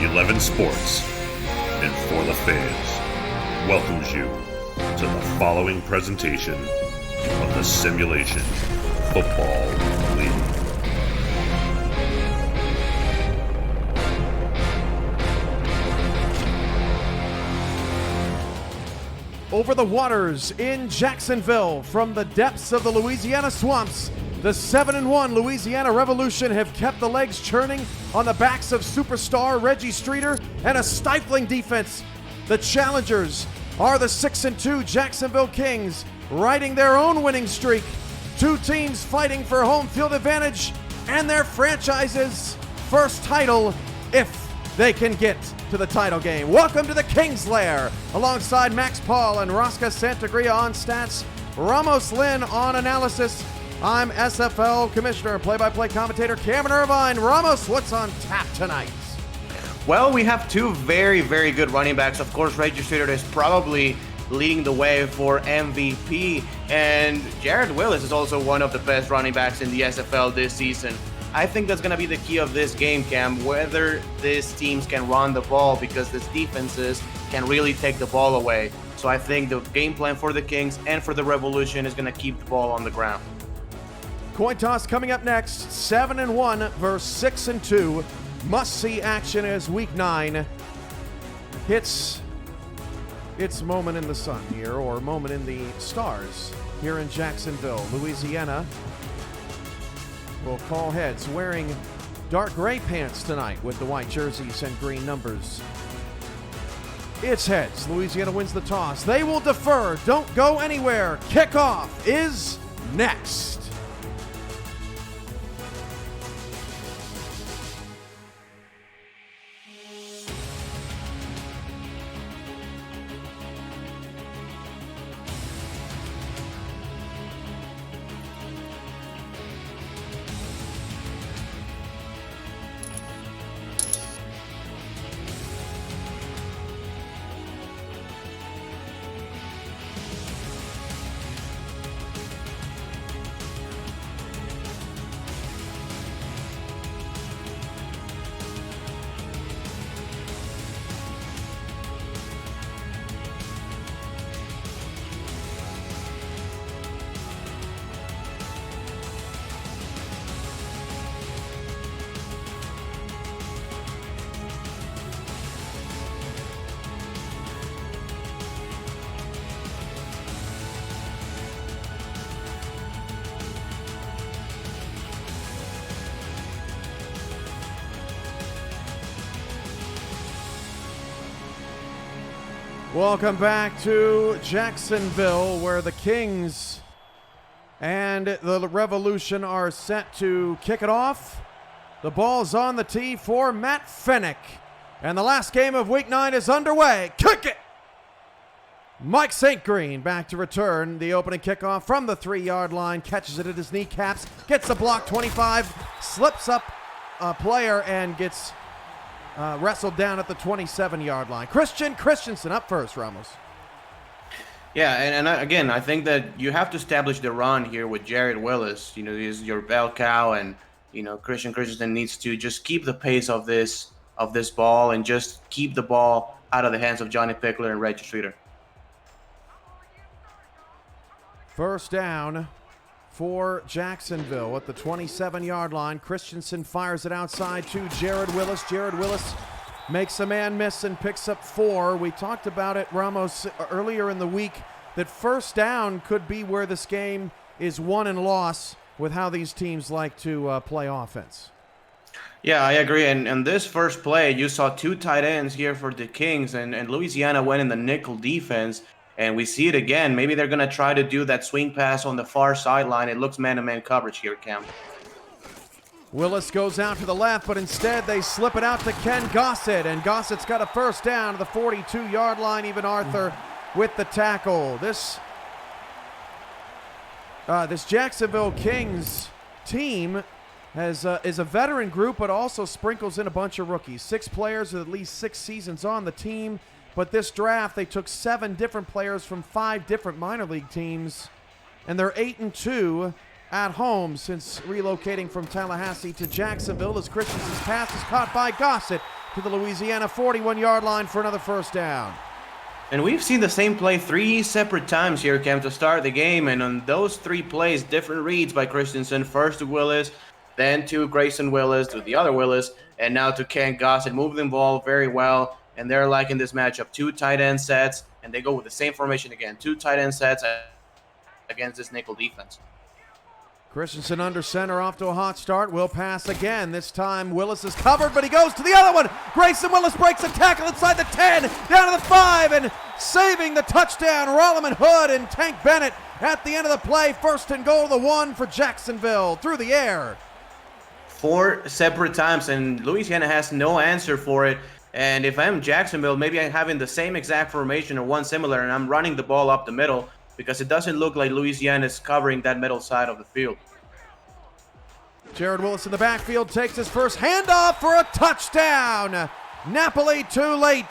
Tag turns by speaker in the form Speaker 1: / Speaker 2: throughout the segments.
Speaker 1: 11 Sports and For the Fans welcomes you to the following presentation of the Simulation Football League.
Speaker 2: Over the waters in Jacksonville, from the depths of the Louisiana swamps, the 7-1 Louisiana Revolution have kept the legs churning on the backs of superstar Reggie Streeter and a stifling defense. The challengers are the 6-2 Jacksonville Kings, riding their own winning streak. Two teams fighting for home field advantage and their franchise's first title if they can get to the title game. Welcome to the King's Lair, alongside Max Paul and Rosca Santagria on stats, Ramos Lynn on analysis. I'm SFL Commissioner and play-by-play commentator Cameron Irvine. Ramos, what's on tap tonight?
Speaker 3: Well, we have two very, very good running backs. Of course, Reggie Streeter is probably leading the way for MVP, and Jared Willis is also one of the best running backs in the SFL this season. I think that's going to be the key of this game, Cam, whether these teams can run the ball, because these defenses can really take the ball away. So I think the game plan for the Kings and for the Revolution is going to keep the ball on the ground.
Speaker 2: Coin toss coming up next. 7-1 versus 6-2. Must-see action as Week 9 hits its moment in the sun here, or moment in the stars here in Jacksonville. Louisiana will call heads, wearing dark gray pants tonight with the white jerseys and green numbers. It's heads. Louisiana wins the toss. They will defer. Don't go anywhere. Kickoff is next. Welcome back to Jacksonville, where the Kings and the Revolution are set to kick it off. The ball's on the tee for Matt Fennick, and the last game of Week 9 is underway. Kick it! Mike St. Green back to return the opening kickoff from the 3-yard line, catches it at his kneecaps, gets the block 25, slips up a player and gets wrestled down at the 27-yard line. Christensen up first, Ramos.
Speaker 3: Yeah, and again, I think that you have to establish the run here with Jared Willis. You know, he's your bell cow, and you know Christensen needs to just keep the pace of this ball and just keep the ball out of the hands of Johnny Pickler and Reggie Streeter.
Speaker 2: First down for Jacksonville at the 27-yard line. Christensen fires it outside to Jared Willis. Jared Willis makes a man miss and picks up 4. We talked about it, Ramos, earlier in the week, that first down could be where this game is won and lost with how these teams like to play offense.
Speaker 3: Yeah, I agree. And this first play, you saw two tight ends here for the Kings, and Louisiana went in the nickel defense. And we see it again. Maybe they're going to try to do that swing pass on the far sideline. It looks man-to-man coverage here, Cam.
Speaker 2: Willis goes out to the left, but instead they slip it out to Ken Gossett. And Gossett's got a first down to the 42-yard line. Even Arthur with the tackle. This Jacksonville Kings team is a veteran group, but also sprinkles in a bunch of rookies. 6 players with at least 6 seasons on the team. But this draft, they took 7 different players from 5 different minor league teams, and they're 8-2 at home since relocating from Tallahassee to Jacksonville, as Christensen's pass is caught by Gossett. to the Louisiana 41-yard line for another first down.
Speaker 3: And we've seen the same play 3 separate times here, Cam, to start the game. And on those 3 plays, different reads by Christensen. First to Willis, then to Grayson Willis, to the other Willis, and now to Ken Gossett. Moved the ball very well. And they're liking this matchup. 2 tight end sets, and they go with the same formation again. 2 tight end sets against this nickel defense.
Speaker 2: Christensen under center, off to a hot start. Will pass again. This time Willis is covered, but he goes to the other one. Grayson Willis breaks a tackle inside the 10, down to the 5, and saving the touchdown. Rolliman Hood and Tank Bennett at the end of the play. First and goal, the 1 for Jacksonville through the air.
Speaker 3: 4 separate times, and Louisiana has no answer for it. And if I'm Jacksonville, maybe I'm having the same exact formation or one similar, and I'm running the ball up the middle because it doesn't look like Louisiana is covering that middle side of the field.
Speaker 2: Jared Willis in the backfield takes his first handoff for a touchdown. Napoli too late,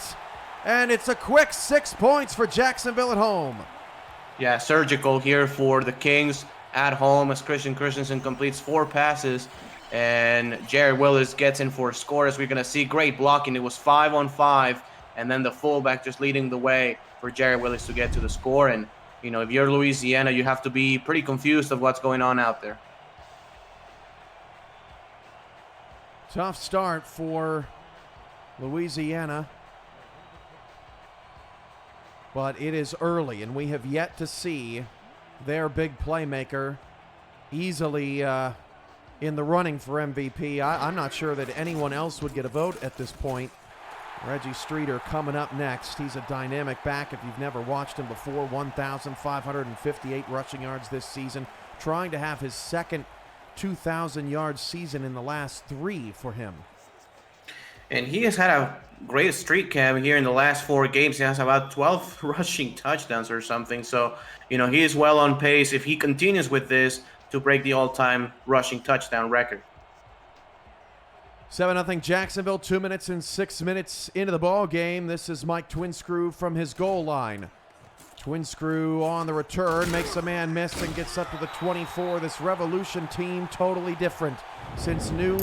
Speaker 2: and it's a quick 6 points for Jacksonville at home.
Speaker 3: Yeah, surgical here for the Kings at home as Christensen completes 4 passes. And Jared Willis gets in for a score, as we're going to see. Great blocking. It was 5-on-5, and then the fullback just leading the way for Jared Willis to get to the score. And, you know, if you're Louisiana, you have to be pretty confused of what's going on out there.
Speaker 2: Tough start for Louisiana, but it is early, and we have yet to see their big playmaker easily in the running for MVP. I'm not sure that anyone else would get a vote at this point. Reggie Streeter coming up next. He's a dynamic back if you've never watched him before. 1,558 rushing yards this season, trying to have his second 2,000-yard season in the last 3 for him.
Speaker 3: And he has had a great streak, Cam, here in the last 4 games. He has about 12 rushing touchdowns or something. So, you know, he is well on pace if he continues with this to break the all-time rushing touchdown record.
Speaker 2: 7-0 Jacksonville, 2 minutes and 6 minutes into the ball game. This is Mike Twinscrew from his goal line. Twinscrew on the return, makes a man miss and gets up to the 24. This Revolution team totally different since new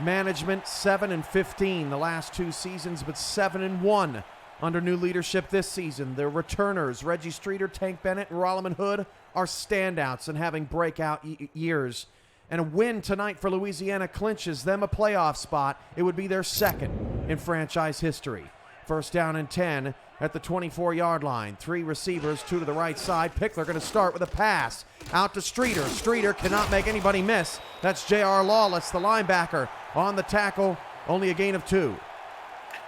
Speaker 2: management. 7-15 the last 2 seasons, but 7-1 under new leadership this season. Their returners, Reggie Streeter, Tank Bennett, and Rolliman Hood, are standouts and having breakout years. And a win tonight for Louisiana clinches them a playoff spot. It would be their second in franchise history. First down and 10 at the 24-yard line. 3 receivers, 2 to the right side. Pickler going to start with a pass out to Streeter. Streeter cannot make anybody miss. That's J.R. Lawless, the linebacker, on the tackle. Only a gain of 2.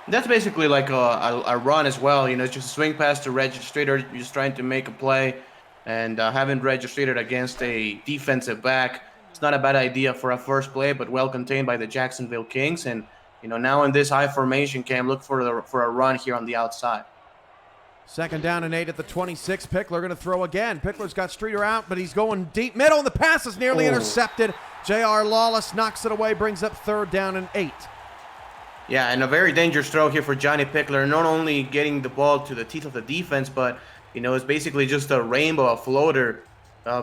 Speaker 3: That's basically like a run as well. You know, it's just a swing pass to Reggie Streeter. You're just trying to make a play. And having registered against a defensive back, it's not a bad idea for a first play, but well contained by the Jacksonville Kings. And, you know, now in this high formation, Cam, look for a run here on the outside.
Speaker 2: Second down and 8 at the 26. Pickler going to throw again. Pickler's got Streeter out, but he's going deep middle, and the pass is nearly intercepted. J.R. Lawless knocks it away, brings up 3rd down and 8.
Speaker 3: Yeah, and a very dangerous throw here for Johnny Pickler, not only getting the ball to the teeth of the defense, but, you know, it's basically just a rainbow, a floater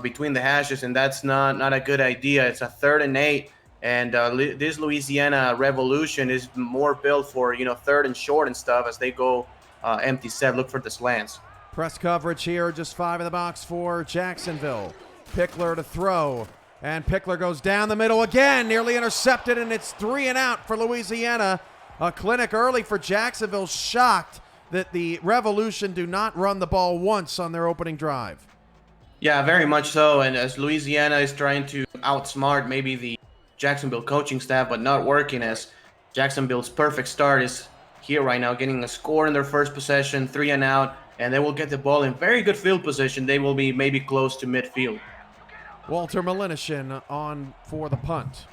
Speaker 3: between the hashes, and that's not a good idea. It's a 3rd and 8, and this Louisiana Revolution is more built for, you know, 3rd and short and stuff as they go empty set. Look for the slants.
Speaker 2: Press coverage here, just 5 in the box for Jacksonville. Pickler to throw, and Pickler goes down the middle again, nearly intercepted, and it's 3 and out for Louisiana. A clinic early for Jacksonville, shocked that the Revolution do not run the ball once on their opening drive.
Speaker 3: Yeah, very much so. And as Louisiana is trying to outsmart maybe the Jacksonville coaching staff, but not working, as Jacksonville's perfect start is here right now, getting a score in their first possession, 3 and out, and they will get the ball in very good field position. They will be maybe close to midfield.
Speaker 2: Walter Malinishin on for the punt.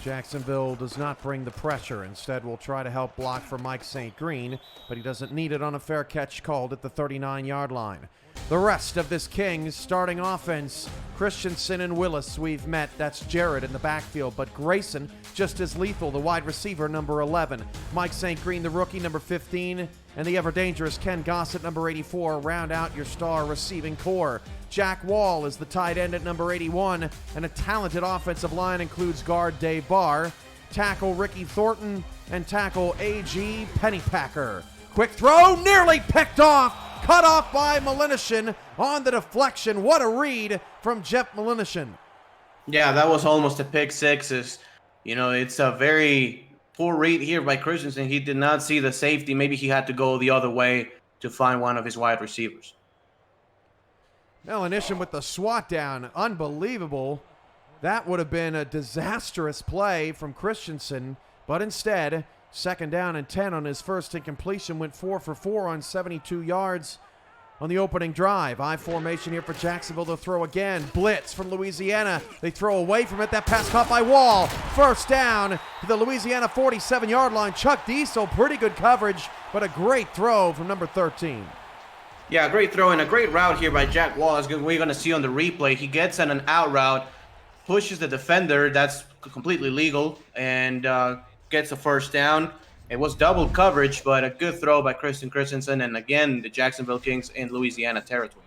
Speaker 2: Jacksonville does not bring the pressure. Instead, will try to help block for Mike St. Green, but he doesn't need it on a fair catch called at the 39-yard line. The rest of this Kings starting offense, Christensen and Willis we've met. That's Jared in the backfield, but Grayson just as lethal, the wide receiver, number 11. Mike St. Green, the rookie, number 15. And the ever-dangerous Ken Gossett, number 84, round out your star receiving core. Jack Wall is the tight end at number 81, and a talented offensive line includes guard Dave Barr, tackle Ricky Thornton, and tackle A.G. Pennypacker. Quick throw, nearly picked off, cut off by Malinishin on the deflection. What a read from Jeff Malinishin.
Speaker 3: Yeah, that was almost a pick six. It's a very poor read here by Christensen. He did not see the safety. Maybe he had to go the other way to find one of his wide receivers.
Speaker 2: Malinishin with the swat down. Unbelievable. That would have been a disastrous play from Christensen, but instead, second down and 10 on his first incompletion, went 4 for 4 on 72 yards on the opening drive. I formation here for Jacksonville to throw again. Blitz from Louisiana. They throw away from it. That pass caught by Wall. First down to the Louisiana 47-yard line. Chuck Diesel, pretty good coverage, but a great throw from number 13.
Speaker 3: Yeah, great throw and a great route here by Jack Wall. As we're going to see on the replay, he gets on an out route, pushes the defender. That's completely legal, and gets a first down. It was double coverage, but a good throw by Christensen, and again, the Jacksonville Kings in Louisiana territory.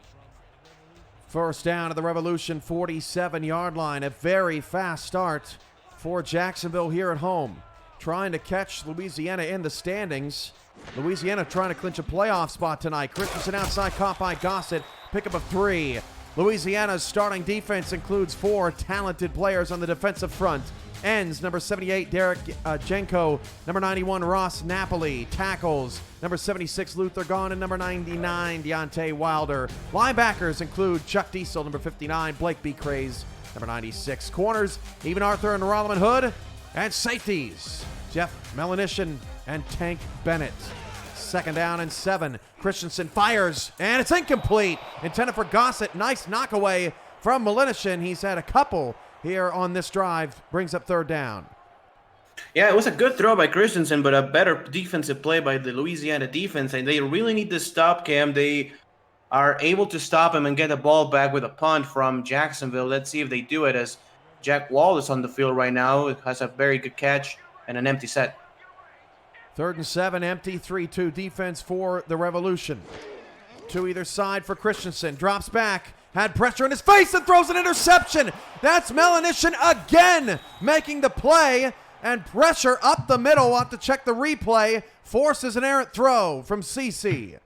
Speaker 2: First down to the Revolution 47-yard line. A very fast start for Jacksonville here at home. Trying to catch Louisiana in the standings. Louisiana trying to clinch a playoff spot tonight. Christensen outside, caught by Gossett. Pickup of 3. Louisiana's starting defense includes 4 talented players on the defensive front. Ends, number 78, Derek Jenko. Number 91, Ross Napoli. Tackles, number 76, Luther Gahn. And number 99, Deontay Wilder. Linebackers include Chuck Diesel, number 59, Blake B. Craze, number 96. Corners, Even Arthur and Rolliman Hood. And safeties, Jeff Malinishin and Tank Bennett. Second down and 7. Christensen fires, and it's incomplete. Intended for Gossett. Nice knockaway from Malinishin. He's had a couple here on this drive. Brings up third down.
Speaker 3: Yeah, it was a good throw by Christensen, but a better defensive play by the Louisiana defense. And they really need to stop Cam. They are able to stop him and get the ball back with a punt from Jacksonville. Let's see if they do it, as Jack Wall is on the field right now. It has a very good catch and an empty set.
Speaker 2: Third and 7, empty, 3-2 defense for the Revolution. To either side for Christensen. Drops back, had pressure in his face and throws an interception. That's Malinishin again making the play, and pressure up the middle. We'll have to check the replay. Forces an errant throw from CC.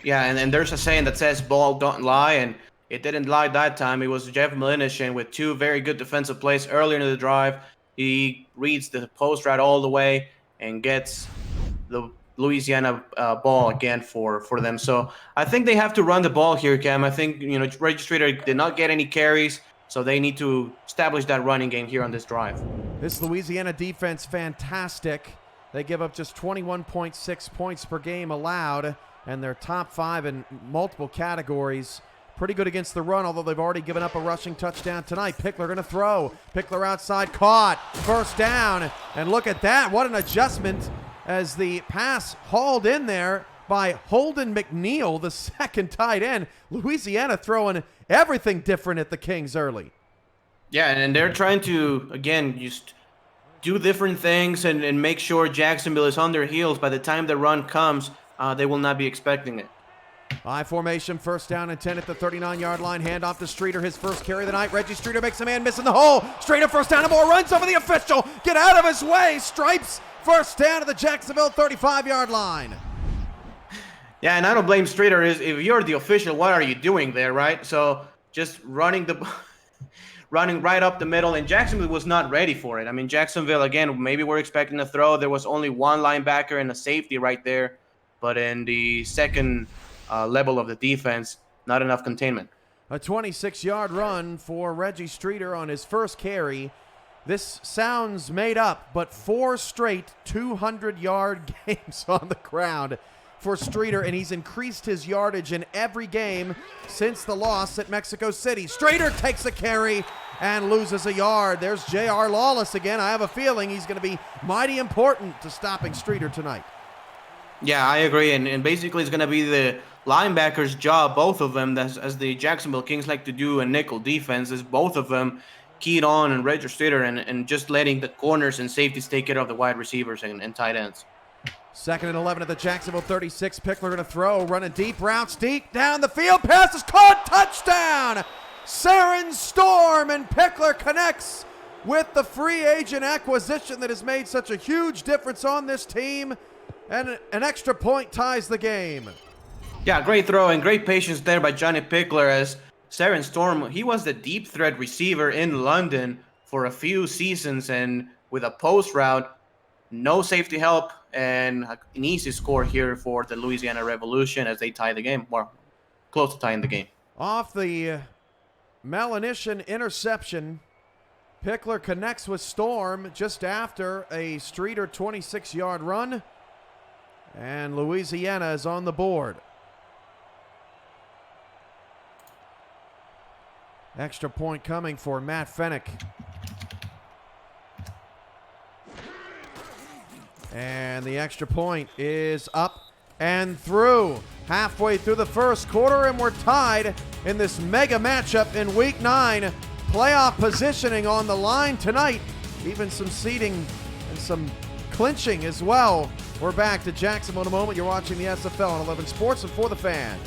Speaker 3: Yeah, and there's a saying that says ball don't lie, and it didn't lie that time. It was Jeff Malinishin with 2 very good defensive plays earlier in the drive. He reads the post route all the way and gets the Louisiana ball again for them. So I think they have to run the ball here, Cam. I think, Registrator did not get any carries, so they need to establish that running game here on this drive.
Speaker 2: This Louisiana defense, fantastic. They give up just 21.6 points per game allowed, and they're top 5 in multiple categories. Pretty good against the run, although they've already given up a rushing touchdown tonight. Pickler going to throw. Pickler outside, caught. First down. And look at that. What an adjustment as the pass hauled in there by Holden McNeil, the second tight end. Louisiana throwing everything different at the Kings early.
Speaker 3: Yeah, and they're trying to, again, just do different things and make sure Jacksonville is on their heels. By the time the run comes, they will not be expecting it.
Speaker 2: I formation, first down and 10 at the 39-yard line. Handoff to Streeter, his first carry of the night. Reggie Streeter makes a man miss in the hole. Streeter first down and more, runs over the official. Get out of his way. Stripes, first down to the Jacksonville 35-yard line.
Speaker 3: Yeah, and I don't blame Streeter. If you're the official, what are you doing there, right? So just running right up the middle, and Jacksonville was not ready for it. I mean, Jacksonville, again, maybe we're expecting a throw. There was only one linebacker and a safety right there, but in the second level of the defense, not enough containment.
Speaker 2: A 26-yard run for Reggie Streeter on his first carry. This sounds made up, but 4 straight 200-yard games on the ground for Streeter, and he's increased his yardage in every game since the loss at Mexico City. Streeter takes a carry and loses a yard. There's J.R. Lawless again. I have a feeling he's going to be mighty important to stopping Streeter tonight.
Speaker 3: Yeah, I agree, and basically it's going to be the linebackers' job, both of them, as the Jacksonville Kings like to do in nickel defense, is both of them keyed on and registered and just letting the corners and safeties take care of the wide receivers and tight ends.
Speaker 2: 2nd and 11 at the Jacksonville 36. Pickler going to throw, running deep, routes deep, down the field, pass is caught, touchdown! Saren Storm, and Pickler connects with the free agent acquisition that has made such a huge difference on this team, and an extra point ties the game.
Speaker 3: Yeah, great throw and great patience there by Johnny Pickler, as Saren Storm, he was the deep threat receiver in London for a few seasons, and with a post route, no safety help, and an easy score here for the Louisiana Revolution as they tie the game, or close to tying the game.
Speaker 2: Off the Melanishan interception, Pickler connects with Storm just after a Streeter 26-yard run, and Louisiana is on the board. Extra point coming for Matt Fennick. And the extra point is up and through. Halfway through the first quarter, and we're tied in this mega matchup in Week 9. Playoff positioning on the line tonight. Even some seeding and some clinching as well. We're back to Jacksonville in a moment. You're watching the SFL on 11 Sports and For the Fans.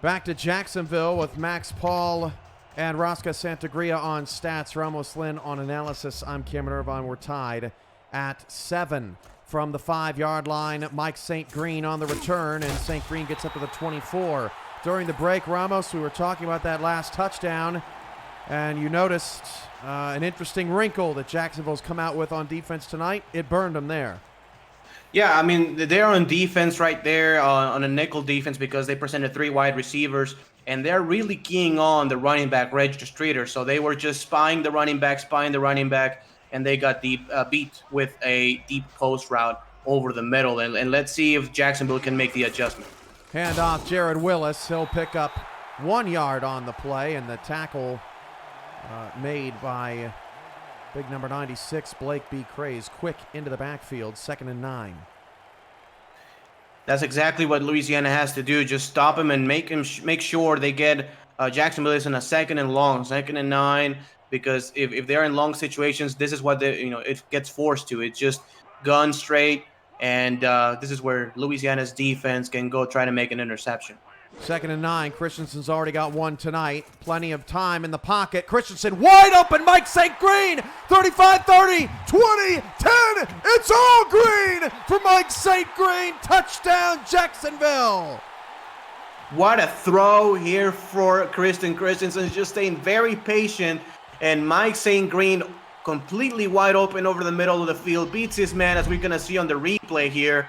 Speaker 2: Back to Jacksonville with Max Paul and Rosca Santagria on stats, Ramos Lynn on analysis. I'm Cameron Irvine. We're tied at 7 from the 5-yard line. Mike St. Green on the return, and St. Green gets up to the 24. During the break, Ramos, we were talking about that last touchdown, and you noticed an interesting wrinkle that Jacksonville's come out with on defense tonight. It burned them there.
Speaker 3: Yeah, I mean, they're on defense right there, on a nickel defense, because they presented 3 wide receivers, and they're really keying on the running back, Reg Streeter. So they were just spying the running back, and they got beat with a deep post route over the middle. And let's see if Jacksonville can make the adjustment.
Speaker 2: Hand off Jared Willis. He'll pick up 1 yard on the play, and the tackle made by big number 96, Blake B. Craze, quick into the backfield, 2nd and 9.
Speaker 3: That's exactly what Louisiana has to do. Just stop him and make sure they get Jacksonville is in a 2nd and long, 2nd and 9, because if they're in long situations, this is what it gets forced to. It's just gun straight, and this is where Louisiana's defense can go try to make an interception.
Speaker 2: 2nd and 9. Christensen's already got 1 tonight. Plenty of time in the pocket. Christensen wide open. Mike St. Green. 35, 30, 20, 10. It's all green for Mike St. Green. Touchdown, Jacksonville.
Speaker 3: What a throw here for Christensen. Just staying very patient. And Mike St. Green completely wide open over the middle of the field. Beats his man, as we're going to see on the replay here.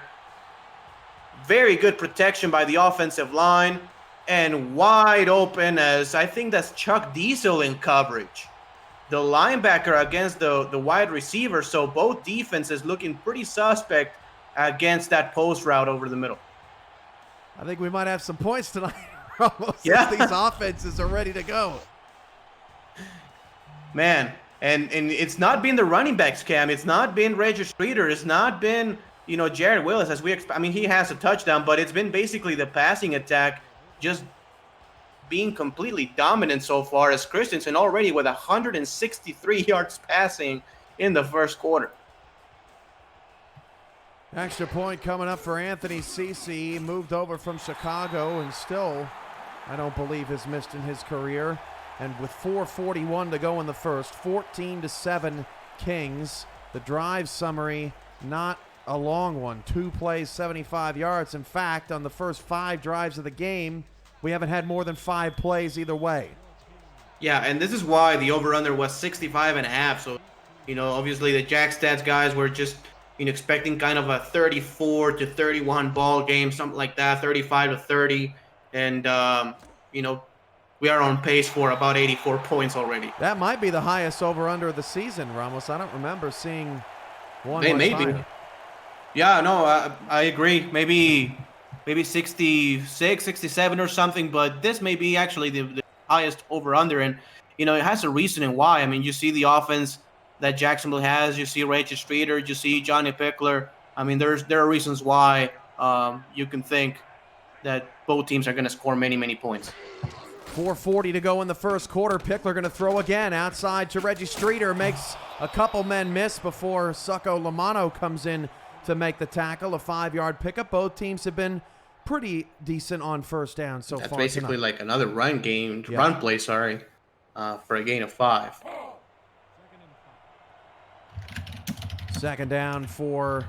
Speaker 3: Very good protection by the offensive line, and wide open, as I think that's Chuck Diesel in coverage. The linebacker against the wide receiver, so both defenses looking pretty suspect against that post route over the middle.
Speaker 2: I think we might have some points tonight. Almost.
Speaker 3: Yeah.
Speaker 2: These offenses are ready to go.
Speaker 3: Man, and it's not been the running backs, Cam. It's not been Regis Streeter. It's not been Jared Willis, as we expect. I mean, he has a touchdown, but it's been basically the passing attack just being completely dominant so far, as Christensen already with 163 yards passing in the first quarter.
Speaker 2: Extra point coming up for Anthony Cece. He moved over from Chicago and still, I don't believe, has missed in his career. And with 4:41 to go in the first, 14-7 Kings. The drive summary, not a long one. 2 plays, 75 yards. In fact, on the first 5 drives of the game, we haven't had more than 5 plays either way.
Speaker 3: Yeah, and this is why the over-under was 65.5. So, obviously the Jack Stats guys were just, expecting kind of a 34-31 ball game, something like that, 35-30. And, we are on pace for about 84 points already.
Speaker 2: That might be the highest over-under of the season, Ramos. I don't remember seeing one
Speaker 3: Maybe.
Speaker 2: higher.
Speaker 3: Yeah, no, I agree. Maybe 66, 67 or something, but this may be actually the highest over-under. And, it has a reasoning why. I mean, you see the offense that Jacksonville has. You see Regis Streeter. You see Johnny Pickler. I mean, there are reasons why you can think that both teams are going to score many, many points.
Speaker 2: 4:40 to go in the first quarter. Pickler going to throw again outside to Reggie Streeter. Makes a couple men miss before Succo Lamano comes in to make the tackle. A 5-yard pickup. Both teams have been pretty decent on first down so far.
Speaker 3: That's basically
Speaker 2: tonight.
Speaker 3: like another run play, for a gain of 5.
Speaker 2: Second down for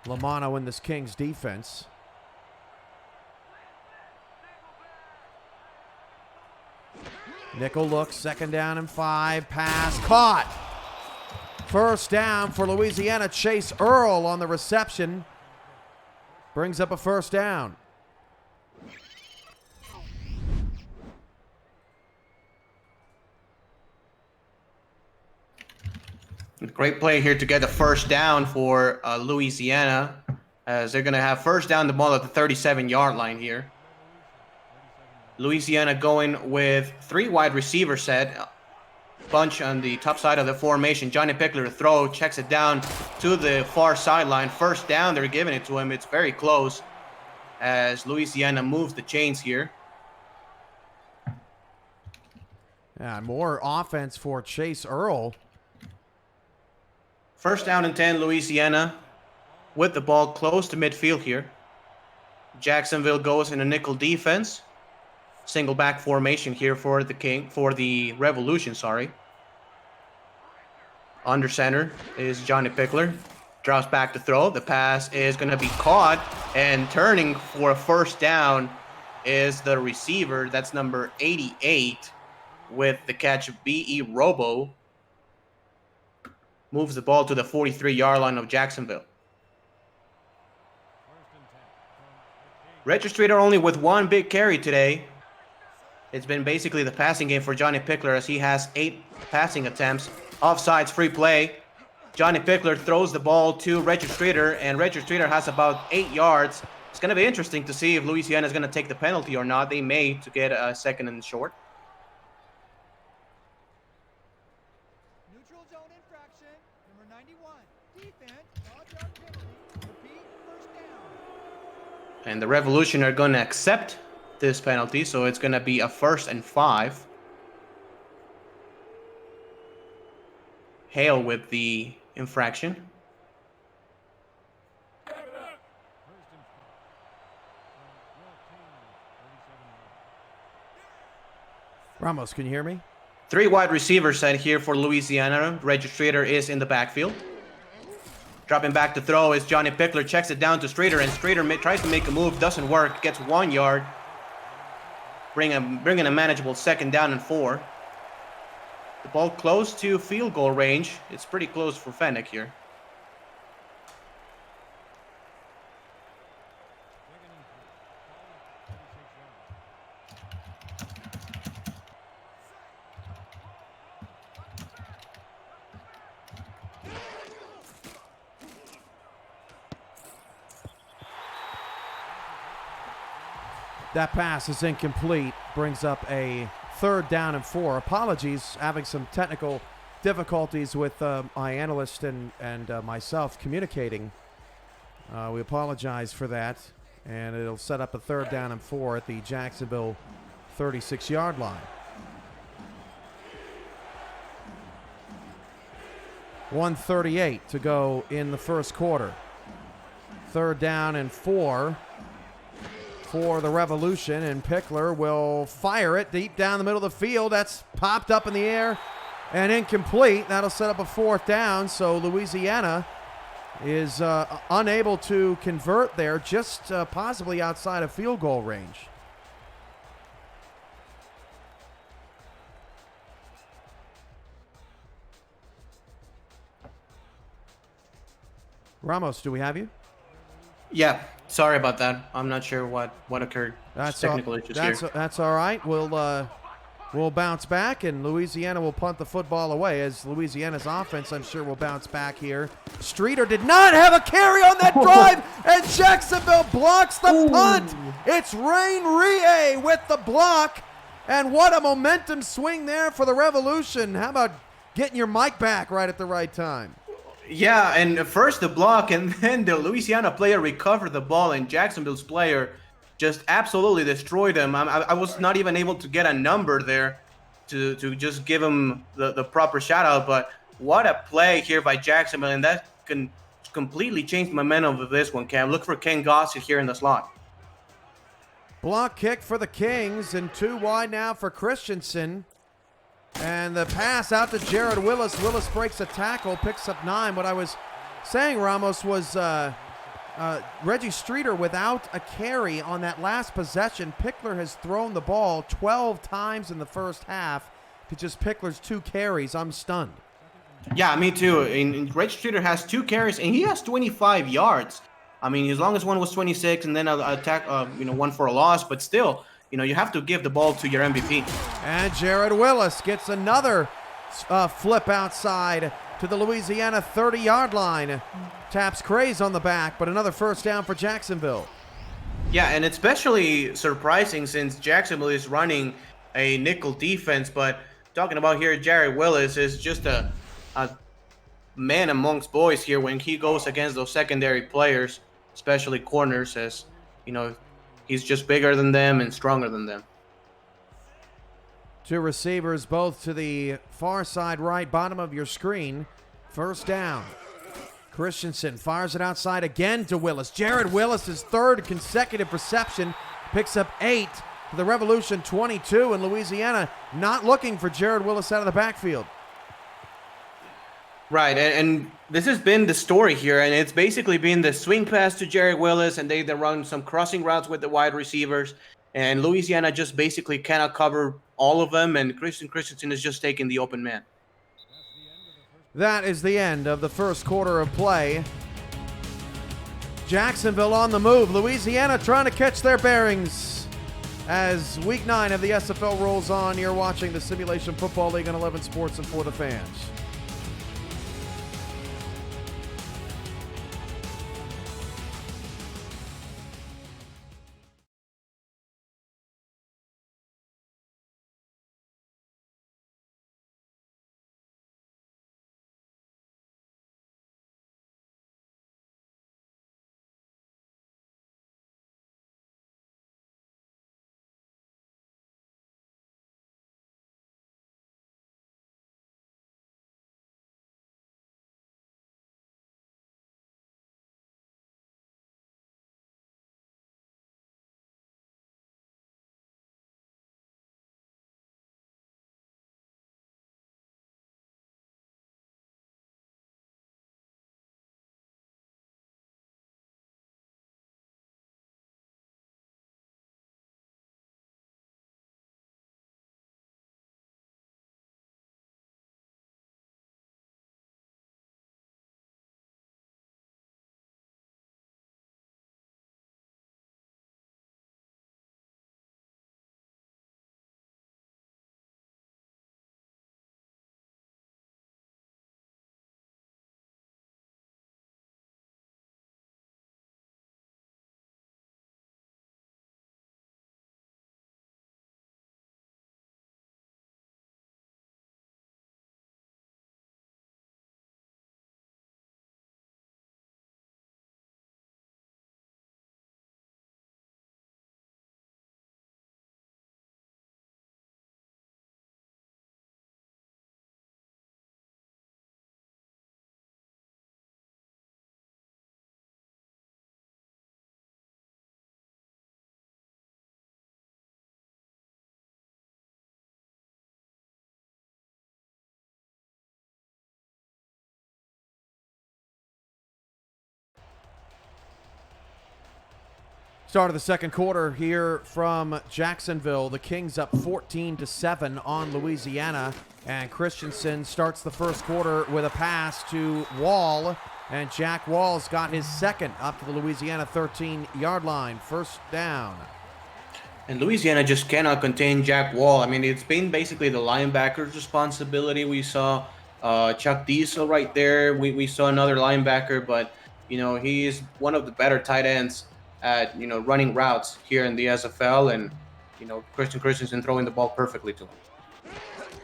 Speaker 2: Lamano in this Kings defense. Nickel looks, second down and 5, pass caught. First down for Louisiana. Chase Earl on the reception. Brings up a first down.
Speaker 3: Great play here to get the first down for Louisiana, as they're going to have first down the ball at the 37-yard line here. Louisiana going with 3 wide receiver set. Bunch on the top side of the formation. Johnny Pickler to throw, checks it down to the far sideline. First down, they're giving it to him. It's very close as Louisiana moves the chains here.
Speaker 2: Yeah, more offense for Chase Earl.
Speaker 3: First down and 10, Louisiana with the ball close to midfield here. Jacksonville goes in a nickel defense. Single back formation here for the Revolution, Under center is Johnny Pickler. Drops back to throw. The pass is going to be caught, and turning for a first down is the receiver. That's number 88 with the catch of B.E. Robo. Moves the ball to the 43-yard line of Jacksonville. Registrator only with 1 big carry today. It's been basically the passing game for Johnny Pickler, as he has 8 passing attempts. Offsides, free play. Johnny Pickler throws the ball to Registrator, and Registrator has about 8 yards. It's going to be interesting to see if Louisiana is going to take the penalty or not. They may, to get a second and short.
Speaker 4: Neutral zone infraction, number 91. Defense, 5-yard penalty. Repeat, first down.
Speaker 3: And the Revolution are going to accept this penalty, so it's going to be a 1st and 5. Hale with the infraction.
Speaker 2: Ramos, can you hear me?
Speaker 3: 3 wide receivers set here for Louisiana. Registrator is in the backfield. Dropping back to throw is Johnny Pickler. Checks it down to Streeter, and Streeter tries to make a move. Doesn't work. Gets 1 yard. Bringing a manageable second down and 4. The ball close to field goal range. It's pretty close for Fennec here.
Speaker 2: That pass is incomplete. Brings up a 3rd down and 4. Apologies, having some technical difficulties with my analyst and myself communicating. We apologize for that. And it'll set up a 3rd down and 4 at the Jacksonville 36-yard line. 1:38 to go in the first quarter. 3rd down and 4 for the Revolution, and Pickler will fire it deep down the middle of the field. That's popped up in the air and incomplete. That'll set up a 4th down, so Louisiana is unable to convert there, just possibly outside of field goal range. Ramos, do we have you?
Speaker 3: Yeah, sorry about that. I'm not sure what occurred. Technical issues here.
Speaker 2: That's all right. We'll bounce back, and Louisiana will punt the football away, as Louisiana's offense, I'm sure, will bounce back here. Streeter did not have a carry on that drive, and Jacksonville blocks the punt. It's Rain Rie with the block, and what a momentum swing there for the Revolution. How about getting your mic back right at the right time?
Speaker 3: Yeah, and first the block, and then the Louisiana player recovered the ball, and Jacksonville's player just absolutely destroyed him. I was not even able to get a number there to just give him the proper shout out, but what a play here by Jacksonville, and that can completely change the momentum of this one, Cam. Look for Ken Gossett here in the slot.
Speaker 2: Block kick for the Kings, and 2 wide now for Christensen. And the pass out to Jared Willis. Willis breaks a tackle, picks up 9. What I was saying, Ramos, was Reggie Streeter without a carry on that last possession. Pickler has thrown the ball 12 times in the first half to just Pickler's 2 carries. I'm stunned.
Speaker 3: Yeah, me too. And Reggie Streeter has 2 carries, and he has 25 yards. I mean, his longest one was 26, and then an attack, 1 for a loss, but still, you have to give the ball to your MVP.
Speaker 2: And Jared Willis gets another flip outside to the Louisiana 30-yard line. Taps Craze on the back, but another first down for Jacksonville.
Speaker 3: Yeah, and it's especially surprising since Jacksonville is running a nickel defense, but talking about here, Jared Willis is just a man amongst boys here when he goes against those secondary players, especially corners, as, he's just bigger than them and stronger than them.
Speaker 2: 2 receivers, both to the far side right bottom of your screen. First down. Christensen fires it outside again to Willis. Jared Willis, his 3rd consecutive reception, picks up 8 to the Revolution 22, and Louisiana not looking for Jared Willis out of the backfield.
Speaker 3: Right, and this has been the story here, and it's basically been the swing pass to Jared Willis, and they run some crossing routes with the wide receivers, and Louisiana just basically cannot cover all of them, and Christensen is just taking the open man.
Speaker 2: That is the end of the first quarter of play. Jacksonville on the move. Louisiana trying to catch their bearings as Week 9 of the SFL rolls on. You're watching the Simulation Football League on 11 Sports and For the Fans. Start of the second quarter here from Jacksonville. The Kings up 14-7 on Louisiana. And Christensen starts the first quarter with a pass to Wall. And Jack Wall's got his second up to the Louisiana 13-yard line. First down.
Speaker 3: And Louisiana just cannot contain Jack Wall. I mean, it's been basically the linebacker's responsibility. We saw Chuck Diesel right there. We saw another linebacker, but, he is one of the better tight ends at, running routes here in the SFL. And, Christensen throwing the ball perfectly to him.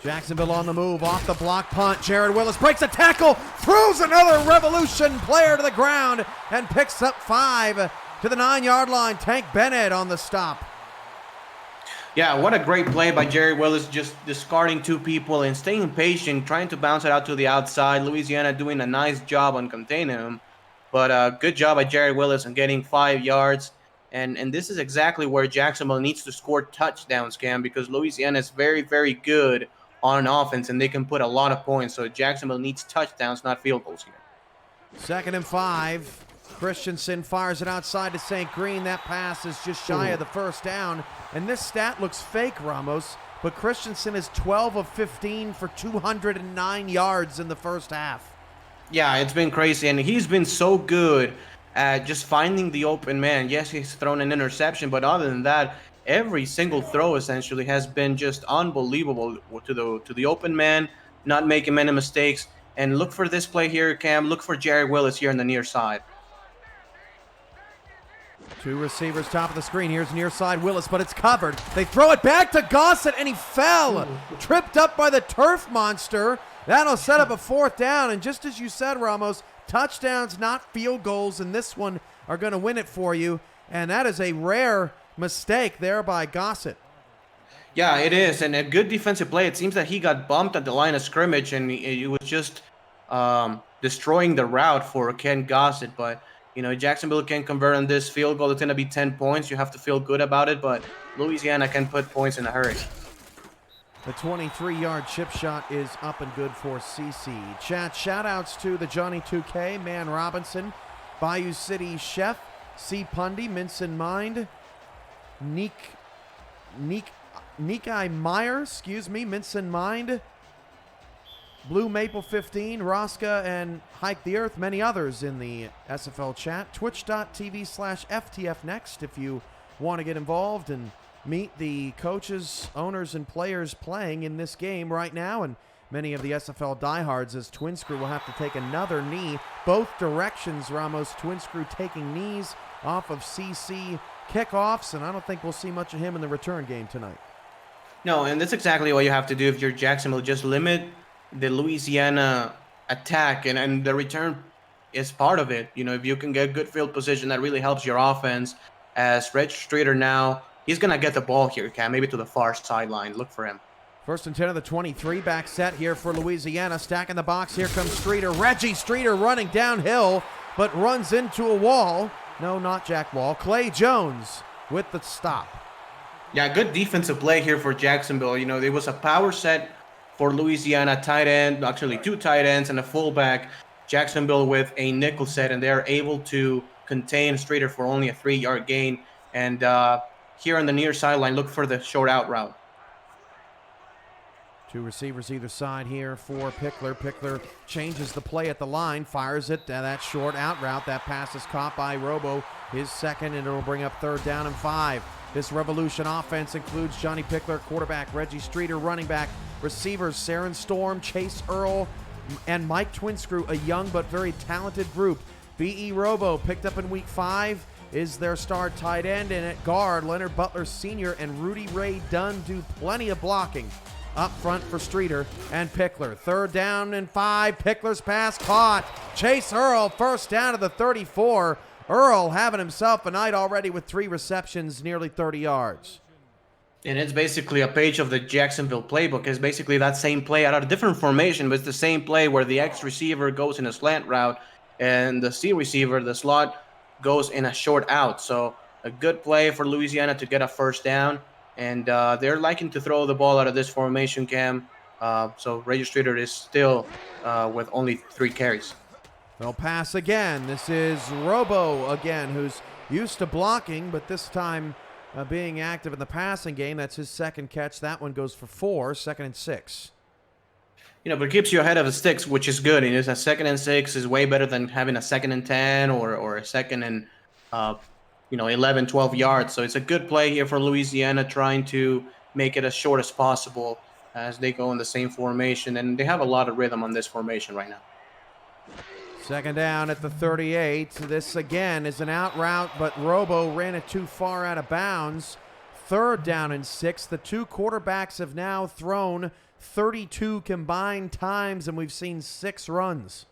Speaker 2: Jacksonville on the move, off the block punt. Jared Willis breaks a tackle, throws another Revolution player to the ground, and picks up 5 to the 9-yard line. Tank Bennett on the stop.
Speaker 3: Yeah, what a great play by Jerry Willis, just discarding 2 people and staying patient, trying to bounce it out to the outside. Louisiana doing a nice job on containing him. But good job by Jerry Willis on getting 5 yards. And this is exactly where Jacksonville needs to score touchdowns, Cam, because Louisiana is very, very good on offense, and they can put a lot of points. So Jacksonville needs touchdowns, not field goals here.
Speaker 2: 2nd and 5. Christensen fires it outside to St. Green. That pass is just shy of the first down. And this stat looks fake, Ramos, but Christensen is 12 of 15 for 209 yards in the first half.
Speaker 3: Yeah, it's been crazy, and he's been so good at just finding the open man. Yes, he's thrown an interception, but other than that, every single throw essentially has been just unbelievable to the open man, not making many mistakes. And look for this play here, Cam. Look for Jerry Willis here on the near side.
Speaker 2: 2 receivers top of the screen. Here's near side Willis, but it's covered. They throw it back to Gossett, and he fell. Tripped up by the turf monster. That'll set up a 4th down. And just as you said, Ramos, touchdowns, not field goals, and this one are going to win it for you. And that is a rare mistake there by Gossett.
Speaker 3: Yeah, it is, and a good defensive play. It seems that he got bumped at the line of scrimmage, and he was just destroying the route for Ken Gossett. But, Jacksonville can convert on this field goal. It's going to be 10 points. You have to feel good about it, but Louisiana can put points in a hurry.
Speaker 2: The 23-yard chip shot is up and good for CC. Chat shout-outs to the Johnny 2K, Man Robinson, Bayou City Chef, C. Pundy, Mince in Mind, Nikai Meyer, Mince in Mind, Blue Maple 15, Rosca, and Hike the Earth, many others in the SFL chat. Twitch.tv/FTF next if you want to get involved and meet the coaches, owners, and players playing in this game right now, and many of the SFL diehards, as Twin Screw will have to take another knee. Both directions, Ramos. Twin Screw taking knees off of CC kickoffs, and I don't think we'll see much of him in the return game tonight.
Speaker 3: No, and that's exactly what you have to do if you're Jacksonville. Just limit the Louisiana attack, and the return is part of it. If you can get good field position, that really helps your offense. As Reg Streeter now, he's going to get the ball here, Cam, maybe to the far sideline. Look for him.
Speaker 2: 1st and 10 of the 23, back set here for Louisiana. Stacking the box, here comes Streeter. Reggie Streeter running downhill, but runs into a wall. No, not Jack Wall. Clay Jones with the stop.
Speaker 3: Yeah, good defensive play here for Jacksonville. There was a power set for Louisiana, tight end, actually 2 tight ends and a fullback. Jacksonville with a nickel set, and they're able to contain Streeter for only a 3-yard gain. And here on the near sideline, look for the short out route.
Speaker 2: 2 receivers either side here for Pickler. Pickler changes the play at the line, fires it. That short out route. That pass is caught by Robo, his second, and it'll bring up 3rd down and 5. This Revolution offense includes Johnny Pickler, quarterback, Reggie Streeter, running back, receivers, Saren Storm, Chase Earl, and Mike Twinscrew, a young but very talented group. B.E. Robo, picked up in week 5, is their star tight end, and at guard, Leonard Butler Sr. and Rudy Ray Dunn do plenty of blocking up front for Streeter and Pickler. 3rd down and 5, Pickler's pass caught. Chase Earl, 1st down to the 34. Earl having himself a night already with 3 receptions, nearly 30 yards.
Speaker 3: And it's basically a page of the Jacksonville playbook. It's basically that same play out of a different formation, but it's the same play where the X receiver goes in a slant route and the C receiver, the slot, goes in a short out. So a good play for Louisiana to get a 1st down. And they're liking to throw the ball out of this formation, Cam. So Reggie Streeter is still with only 3 carries.
Speaker 2: They'll pass again. This is Robo again, who's used to blocking, but this time being active in the passing game. That's his second catch. That one goes for 4, 2nd and 6.
Speaker 3: You know, but it keeps you ahead of the sticks, which is good. And it's a 2nd and 6 is way better than having a 2nd and 10 or a 2nd and 11, 12 yards. So it's a good play here for Louisiana, trying to make it as short as possible as they go in the same formation. And they have a lot of rhythm on this formation right now.
Speaker 2: 2nd down at the 38. This again is an out route, but Robo ran it too far out of bounds. 3rd down and 6. The two quarterbacks have now thrown 32 combined times, and we've seen 6 runs.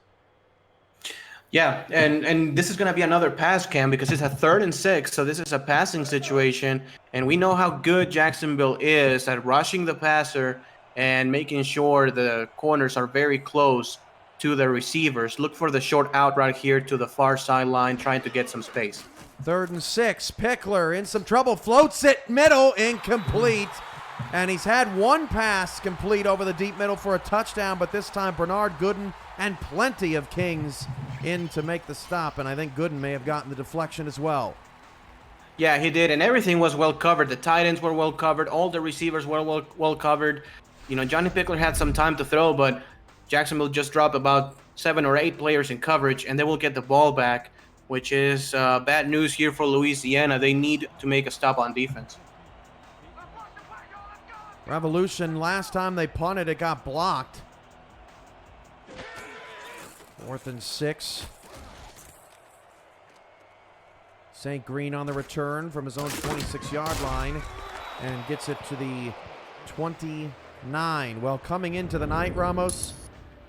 Speaker 3: Yeah, and this is going to be another pass cam because it's a 3rd and 6, so this is a passing situation, and we know how good Jacksonville is at rushing the passer and making sure the corners are very close to the receivers. Look for the short out route here to the far sideline, trying to get some space.
Speaker 2: 3rd and 6. Pickler in some trouble, floats it middle, incomplete. And he's had one pass complete over the deep middle for a touchdown, but this time Bernard Gooden and plenty of Kings in to make the stop, and I think Gooden may have gotten the deflection as well.
Speaker 3: Yeah, he did, and everything was well covered. The tight ends were well covered. All the receivers were well covered. You know, Johnny Pickler had some time to throw, but Jacksonville just dropped about 7 or 8 players in coverage, and they will get the ball back, which is bad news here for Louisiana. They need to make a stop on defense.
Speaker 2: Revolution, last time they punted, it got blocked. 4th and 6. St. Green on the return from his own 26-yard line and gets it to the 29. Well, coming into the night, Ramos,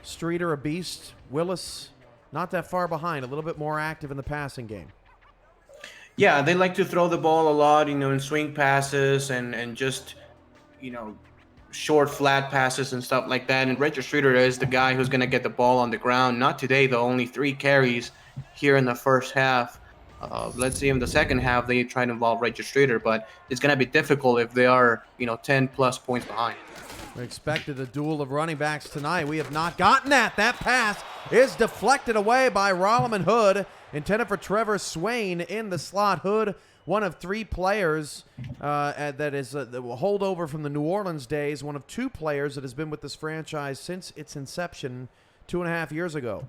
Speaker 2: Streeter a beast, Willis not that far behind, a little bit more active in the passing game.
Speaker 3: Yeah, they like to throw the ball a lot, in swing passes and just, short, flat passes and stuff like that. And Richard Streeter is the guy who's going to get the ball on the ground. Not today, though. Only 3 carries here in the first half. Let's see in the second half they try to involve Richard Streeter, but it's going to be difficult if they are, 10-plus points behind.
Speaker 2: We expected a duel of running backs tonight. We have not gotten that. That pass is deflected away by Rolliman Hood, intended for Trevor Swain in the slot. Hood, one of 3 players that is a holdover from the New Orleans days, one of 2 players that has been with this franchise since its inception 2.5 years ago.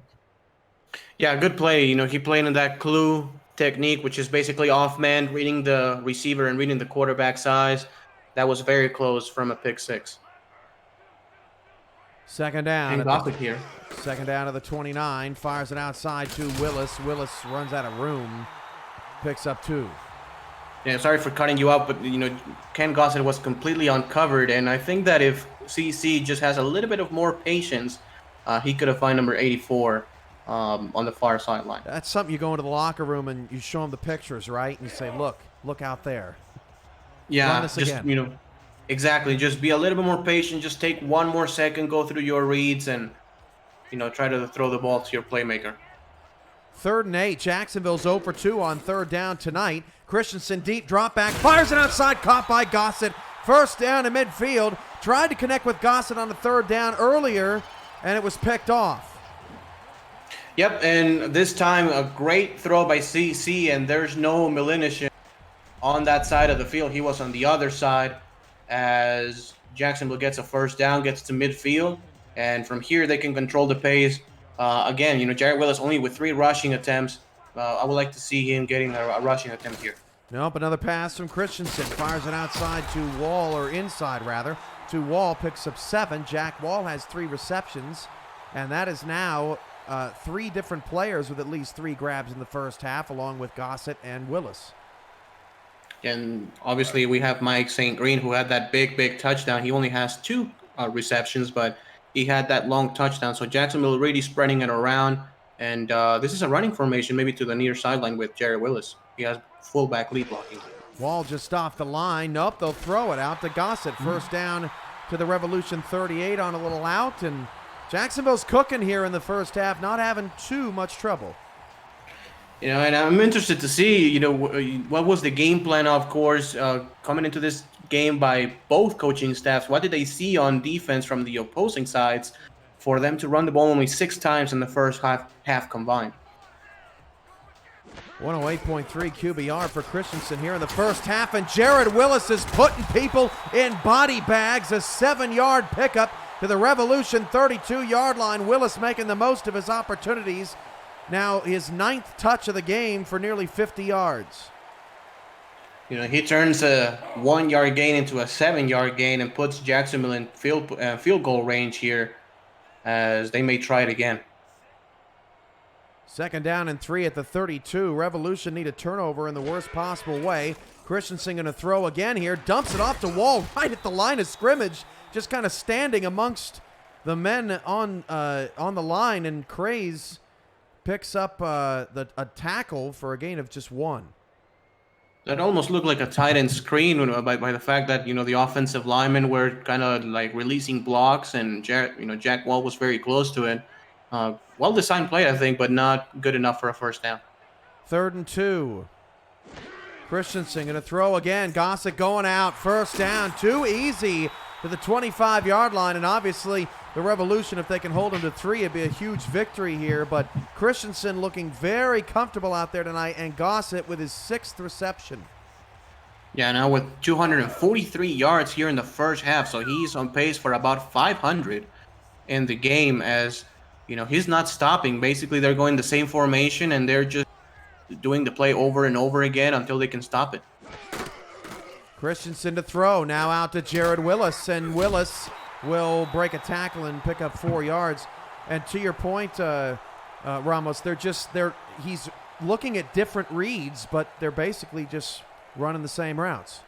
Speaker 3: Yeah, good play. He played in that clue technique, which is basically off-man, reading the receiver and reading the quarterback size. That was very close from a pick 6.
Speaker 2: 2nd down.
Speaker 3: Here.
Speaker 2: 2nd down to the 29. Fires it outside to Willis. Willis runs out of room. Picks up 2.
Speaker 3: Yeah, sorry for cutting you up, but Ken Gossett was completely uncovered, and I think that if CC just has a little bit of more patience, he could have found number 84 on the far sideline.
Speaker 2: That's something you go into the locker room and you show them the pictures, right? And you say, look out there.
Speaker 3: Yeah,
Speaker 2: Run this again.
Speaker 3: Exactly. Just be a little bit more patient. Just take one more second, go through your reads, and try to throw the ball to your playmaker.
Speaker 2: 3rd and 8. Jacksonville's 0 for 2 on 3rd down tonight. Christensen deep drop back, fires it outside, caught by Gossett. 1st down in midfield. Tried to connect with Gossett on the 3rd down earlier, and it was picked off.
Speaker 3: Yep, and this time a great throw by CC, and there's no Milinish on that side of the field. He was on the other side as Jacksonville gets a 1st down, gets to midfield, and from here they can control the pace. Again, Jared Willis only with 3 rushing attempts. I would like to see him getting a rushing attempt here.
Speaker 2: Nope, another pass from Christensen. Fires it outside to Wall, or inside rather, to Wall. Picks up 7. Jack Wall has 3 receptions, and that is now 3 different players with at least 3 grabs in the first half, along with Gossett and Willis.
Speaker 3: And obviously we have Mike St. Green, who had that big touchdown. He only has 2 receptions, but he had that long touchdown. So Jacksonville really spreading it around. And this is a running formation, maybe to the near sideline with Jerry Willis. He has fullback lead blocking.
Speaker 2: Wall just off the line. Nope, they'll throw it out to Gossett. 1st down to the Revolution 38 on a little out. And Jacksonville's cooking here in the first half, not having too much trouble.
Speaker 3: And I'm interested to see, what was the game plan, of course, coming into this game by both coaching staffs. What did they see on defense from the opposing sides for them to run the ball only 6 times in the first half combined?
Speaker 2: 108.3 QBR for Christensen here in the first half, and Jared Willis is putting people in body bags. A 7-yard pickup to the Revolution 32-yard line. Willis making the most of his opportunities. Now his 9th touch of the game for nearly 50 yards.
Speaker 3: He turns a 1-yard gain into a 7-yard gain and puts Jacksonville in field goal range here, as they may try it again.
Speaker 2: 2nd down and 3 at the 32. Revolution need a turnover in the worst possible way. Christensen going to throw again here. Dumps it off to Wall right at the line of scrimmage. Just kind of standing amongst the men on the line. And Craze picks up a tackle for a gain of just 1.
Speaker 3: That almost looked like a tight end screen by the fact that, the offensive linemen were kind of like releasing blocks, and Jack Wall was very close to it. Well-designed play, I think, but not good enough for a first down.
Speaker 2: 3rd and 2. Christensen going to throw again. Gossett going out. First down. Too easy to the 25-yard line. And obviously, the Revolution, if they can hold him to 3, it'd be a huge victory here. But Christensen looking very comfortable out there tonight, and Gossett with his 6th reception.
Speaker 3: Yeah, now with 243 yards here in the first half. So he's on pace for about 500 in the game, as he's not stopping. Basically, they're going the same formation, and they're just doing the play over and over again until they can stop it.
Speaker 2: Christensen to throw. Now out to Jared Willis, and Willis will break a tackle and pick up 4 yards. And to your point, Ramos, he's looking at different reads, but they're basically just running the same routes.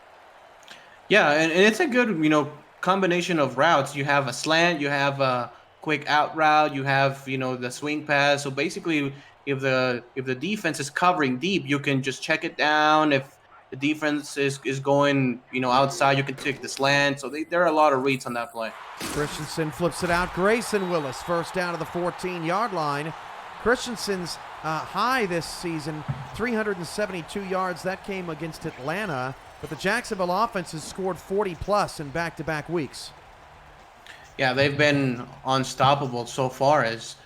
Speaker 3: Yeah, and it's a good, combination of routes. You have a slant, you have a quick out route, you have the swing pass. So basically, if the defense is covering deep, you can just check it down. If the defense is going outside, you can take the slant. So there are a lot of reads on that play.
Speaker 2: Christensen flips it out. Grayson Willis first down to the 14-yard line. Christensen's high this season, 372 yards. That came against Atlanta. But the Jacksonville offense has scored 40-plus in back-to-back weeks.
Speaker 3: Yeah, they've been unstoppable so far, as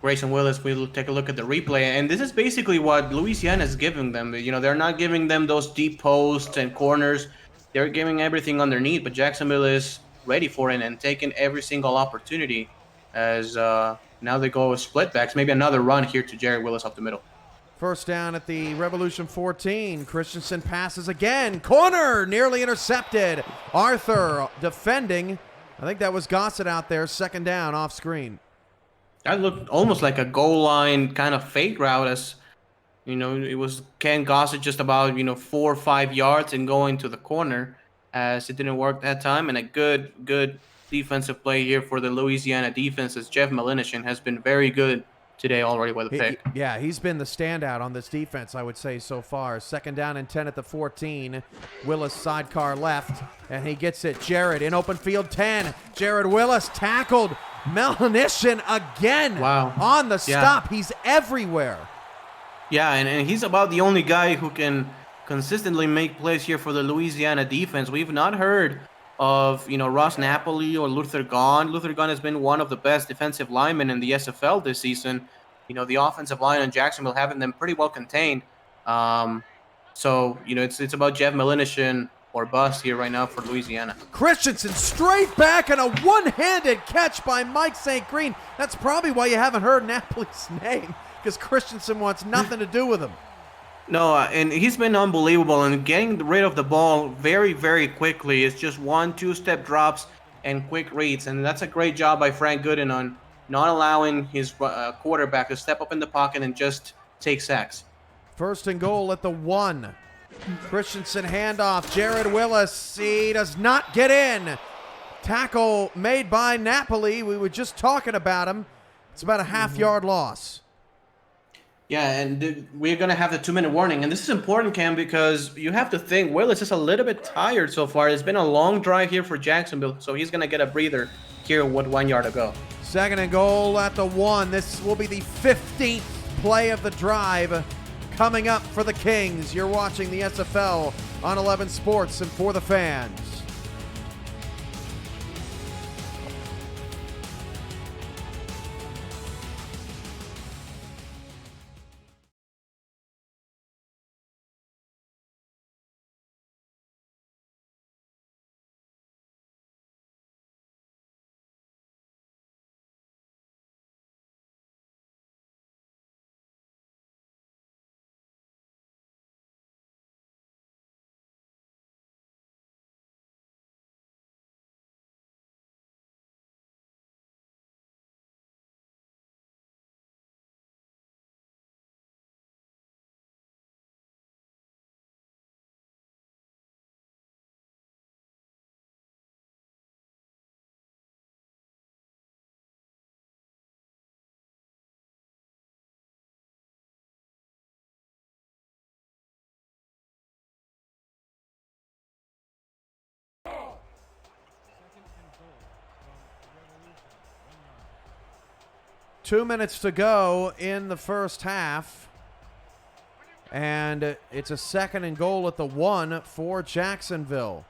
Speaker 3: Grayson Willis, we'll take a look at the replay. And this is basically what Louisiana is giving them. They're not giving them those deep posts and corners. They're giving everything underneath, but Jacksonville is ready for it and taking every single opportunity, as now they go with split backs. Maybe another run here to Jared Willis up the middle.
Speaker 2: First down at the Revolution 14. Christensen passes again. Corner, nearly intercepted. Arthur defending. I think that was Gossett out there. 2nd down, off screen.
Speaker 3: That looked almost like a goal line kind of fake route, as it was Ken Gossett just about 4 or 5 yards and going to the corner, as it didn't work that time. And a good defensive play here for the Louisiana defense, as Jeff Malinishin has been very good today already with the pick.
Speaker 2: Yeah, he's been the standout on this defense, I would say, so far. 2nd down and 10 at the 14. Willis sidecar left, and he gets it. Jared in open field 10. Jared Willis tackled. Malinishin again.
Speaker 3: Wow.
Speaker 2: On the stop. He's everywhere.
Speaker 3: Yeah, and he's about the only guy who can consistently make plays here for the Louisiana defense. We've not heard of Ross Napoli or Luther Gahn. Luther Gahn has been one of the best defensive linemen in the SFL this season. The offensive line in Jacksonville having them pretty well contained. So it's about Jeff Malinishin or bust here right now for Louisiana.
Speaker 2: Christensen straight back, and a one-handed catch by Mike St. Green. That's probably why you haven't heard Napoli's name, because Christensen wants nothing to do with him.
Speaker 3: No, and he's been unbelievable, and getting rid of the ball very, very quickly. It's just 1-2 step drops and quick reads, and that's a great job by Frank Gooden on not allowing his quarterback to step up in the pocket and just take sacks.
Speaker 2: 1st and goal at the 1. Christensen handoff. Jared Willis, he does not get in. Tackle made by Napoli. We were just talking about him. It's about a half-yard loss.
Speaker 3: Yeah, and we're going to have the 2-minute warning. And this is important, Cam, because you have to think Willis is a little bit tired so far. It's been a long drive here for Jacksonville, so he's going to get a breather here with 1 yard to go.
Speaker 2: 2nd and goal at the 1. This will be the 15th play of the drive coming up for the Kings. You're watching the SFL on 11 Sports and For the Fans. 2 minutes to go in the first half. And it's a 2nd and goal at the 1 for Jacksonville.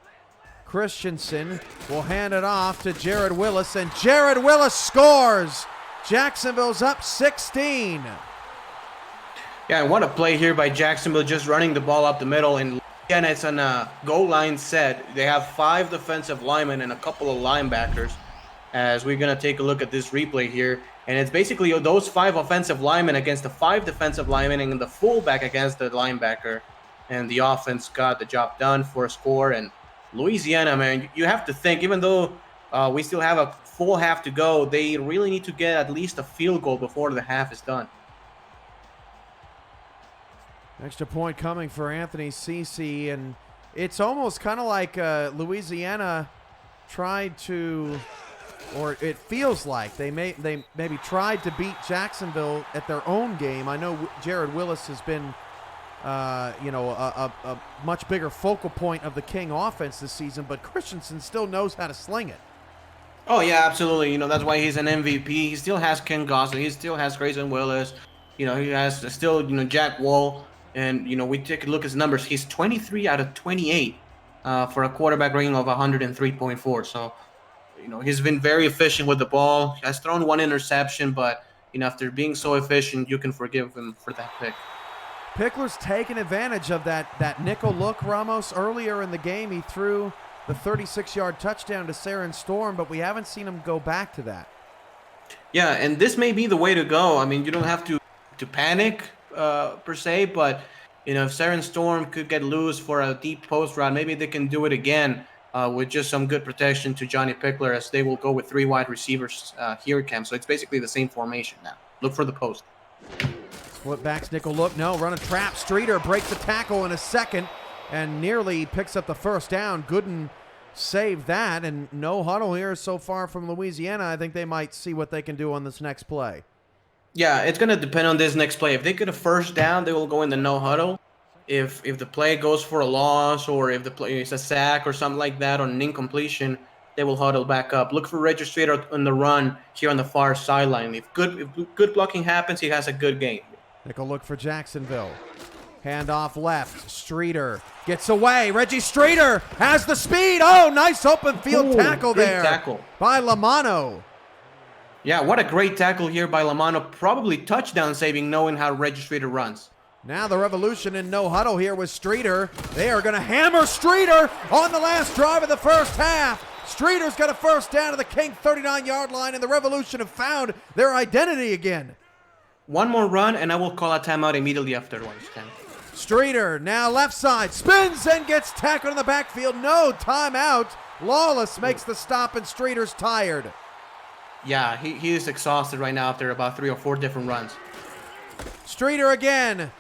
Speaker 2: Christensen will hand it off to Jared Willis, and Jared Willis scores. Jacksonville's up 16.
Speaker 3: Yeah, and what a play here by Jacksonville, just running the ball up the middle. And again, it's on a goal line set. They have 5 defensive linemen and a couple of linebackers. As we're going to take a look at this replay here. And it's basically those 5 offensive linemen against the 5 defensive linemen and the fullback against the linebacker. And the offense got the job done for a score. And Louisiana, man, you have to think, even though we still have a full half to go, they really need to get at least a field goal before the half is done.
Speaker 2: Extra point coming for Anthony Cece, and it's almost kind of like Louisiana tried to, or it feels like they maybe tried to beat Jacksonville at their own game. I know Jared Willis has been, a much bigger focal point of the King offense this season, but Christensen still knows how to sling it.
Speaker 3: Oh, yeah, absolutely. That's why he's an MVP. He still has Ken Gosling. He still has Grayson Willis. He has still, Jack Wall. And, we take a look at his numbers. He's 23 out of 28 for a quarterback rating of 103.4. So, he's been very efficient with the ball. He has thrown 1 interception, but, after being so efficient, you can forgive him for that pick.
Speaker 2: Pickler's taken advantage of that nickel look, Ramos. Earlier in the game, he threw the 36-yard touchdown to Saren Storm, but we haven't seen him go back to that.
Speaker 3: Yeah, and this may be the way to go. I mean, you don't have to panic per se, but if Saren Storm could get loose for a deep post route, maybe they can do it again with just some good protection to Johnny Pickler, as they will go with 3 wide receivers here at camp. So it's basically the same formation now. Look for the post.
Speaker 2: Split backs, nickel look. No, run a trap. Streeter breaks the tackle in a second and nearly picks up the first down. Gooden saved that, and no huddle here so far from Louisiana. I think they might see what they can do on this next play.
Speaker 3: Yeah, it's going to depend on this next play. If they get a first down, they will go in the no huddle. If the play goes for a loss, or if the play is a sack or something like that, or an incompletion, they will huddle back up. Look for Reggie Streeter on the run here on the far sideline. If good blocking happens, he has a good game.
Speaker 2: Nickel look for Jacksonville. Hand off left. Streeter gets away. Reggie Streeter has the speed. Oh, nice open field tackle there
Speaker 3: tackle
Speaker 2: by Lamano.
Speaker 3: Yeah, what a great tackle here by Lamano. Probably touchdown saving, knowing how Reggie Streeter runs.
Speaker 2: Now the Revolution in no huddle here with Streeter. They are going to hammer Streeter on the last drive of the first half. Streeter's got a first down to the King 39-yard line, and the Revolution have found their identity again.
Speaker 3: One more run, and I will call a timeout immediately afterwards.
Speaker 2: Streeter now left side, spins and gets tackled in the backfield. No timeout. Lawless makes the stop, and Streeter's tired.
Speaker 3: Yeah, he is exhausted right now after about 3 or 4 different runs.
Speaker 2: Streeter again.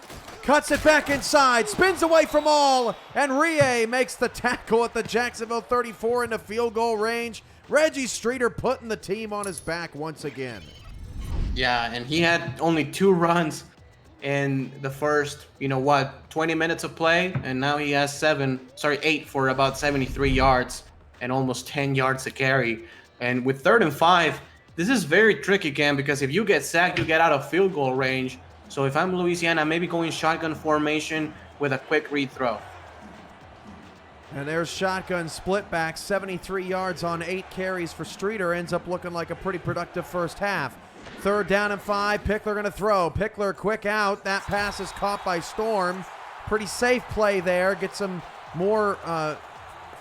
Speaker 2: Cuts it back inside, spins away from all, and Rie makes the tackle at the Jacksonville 34 into field goal range. Reggie Streeter putting the team on his back once again.
Speaker 3: Yeah, and he had only 2 runs in the first, 20 minutes of play, and now he has 8 for about 73 yards and almost 10 yards to carry. And with 3rd and 5, this is very tricky, Cam, because if you get sacked, you get out of field goal range. So if I'm Louisiana, I'm maybe going shotgun formation with a quick read throw.
Speaker 2: And there's shotgun split back, 73 yards on 8 carries for Streeter. Ends up looking like a pretty productive first half. 3rd down and 5, Pickler going to throw. Pickler quick out. That pass is caught by Storm. Pretty safe play there. Get some more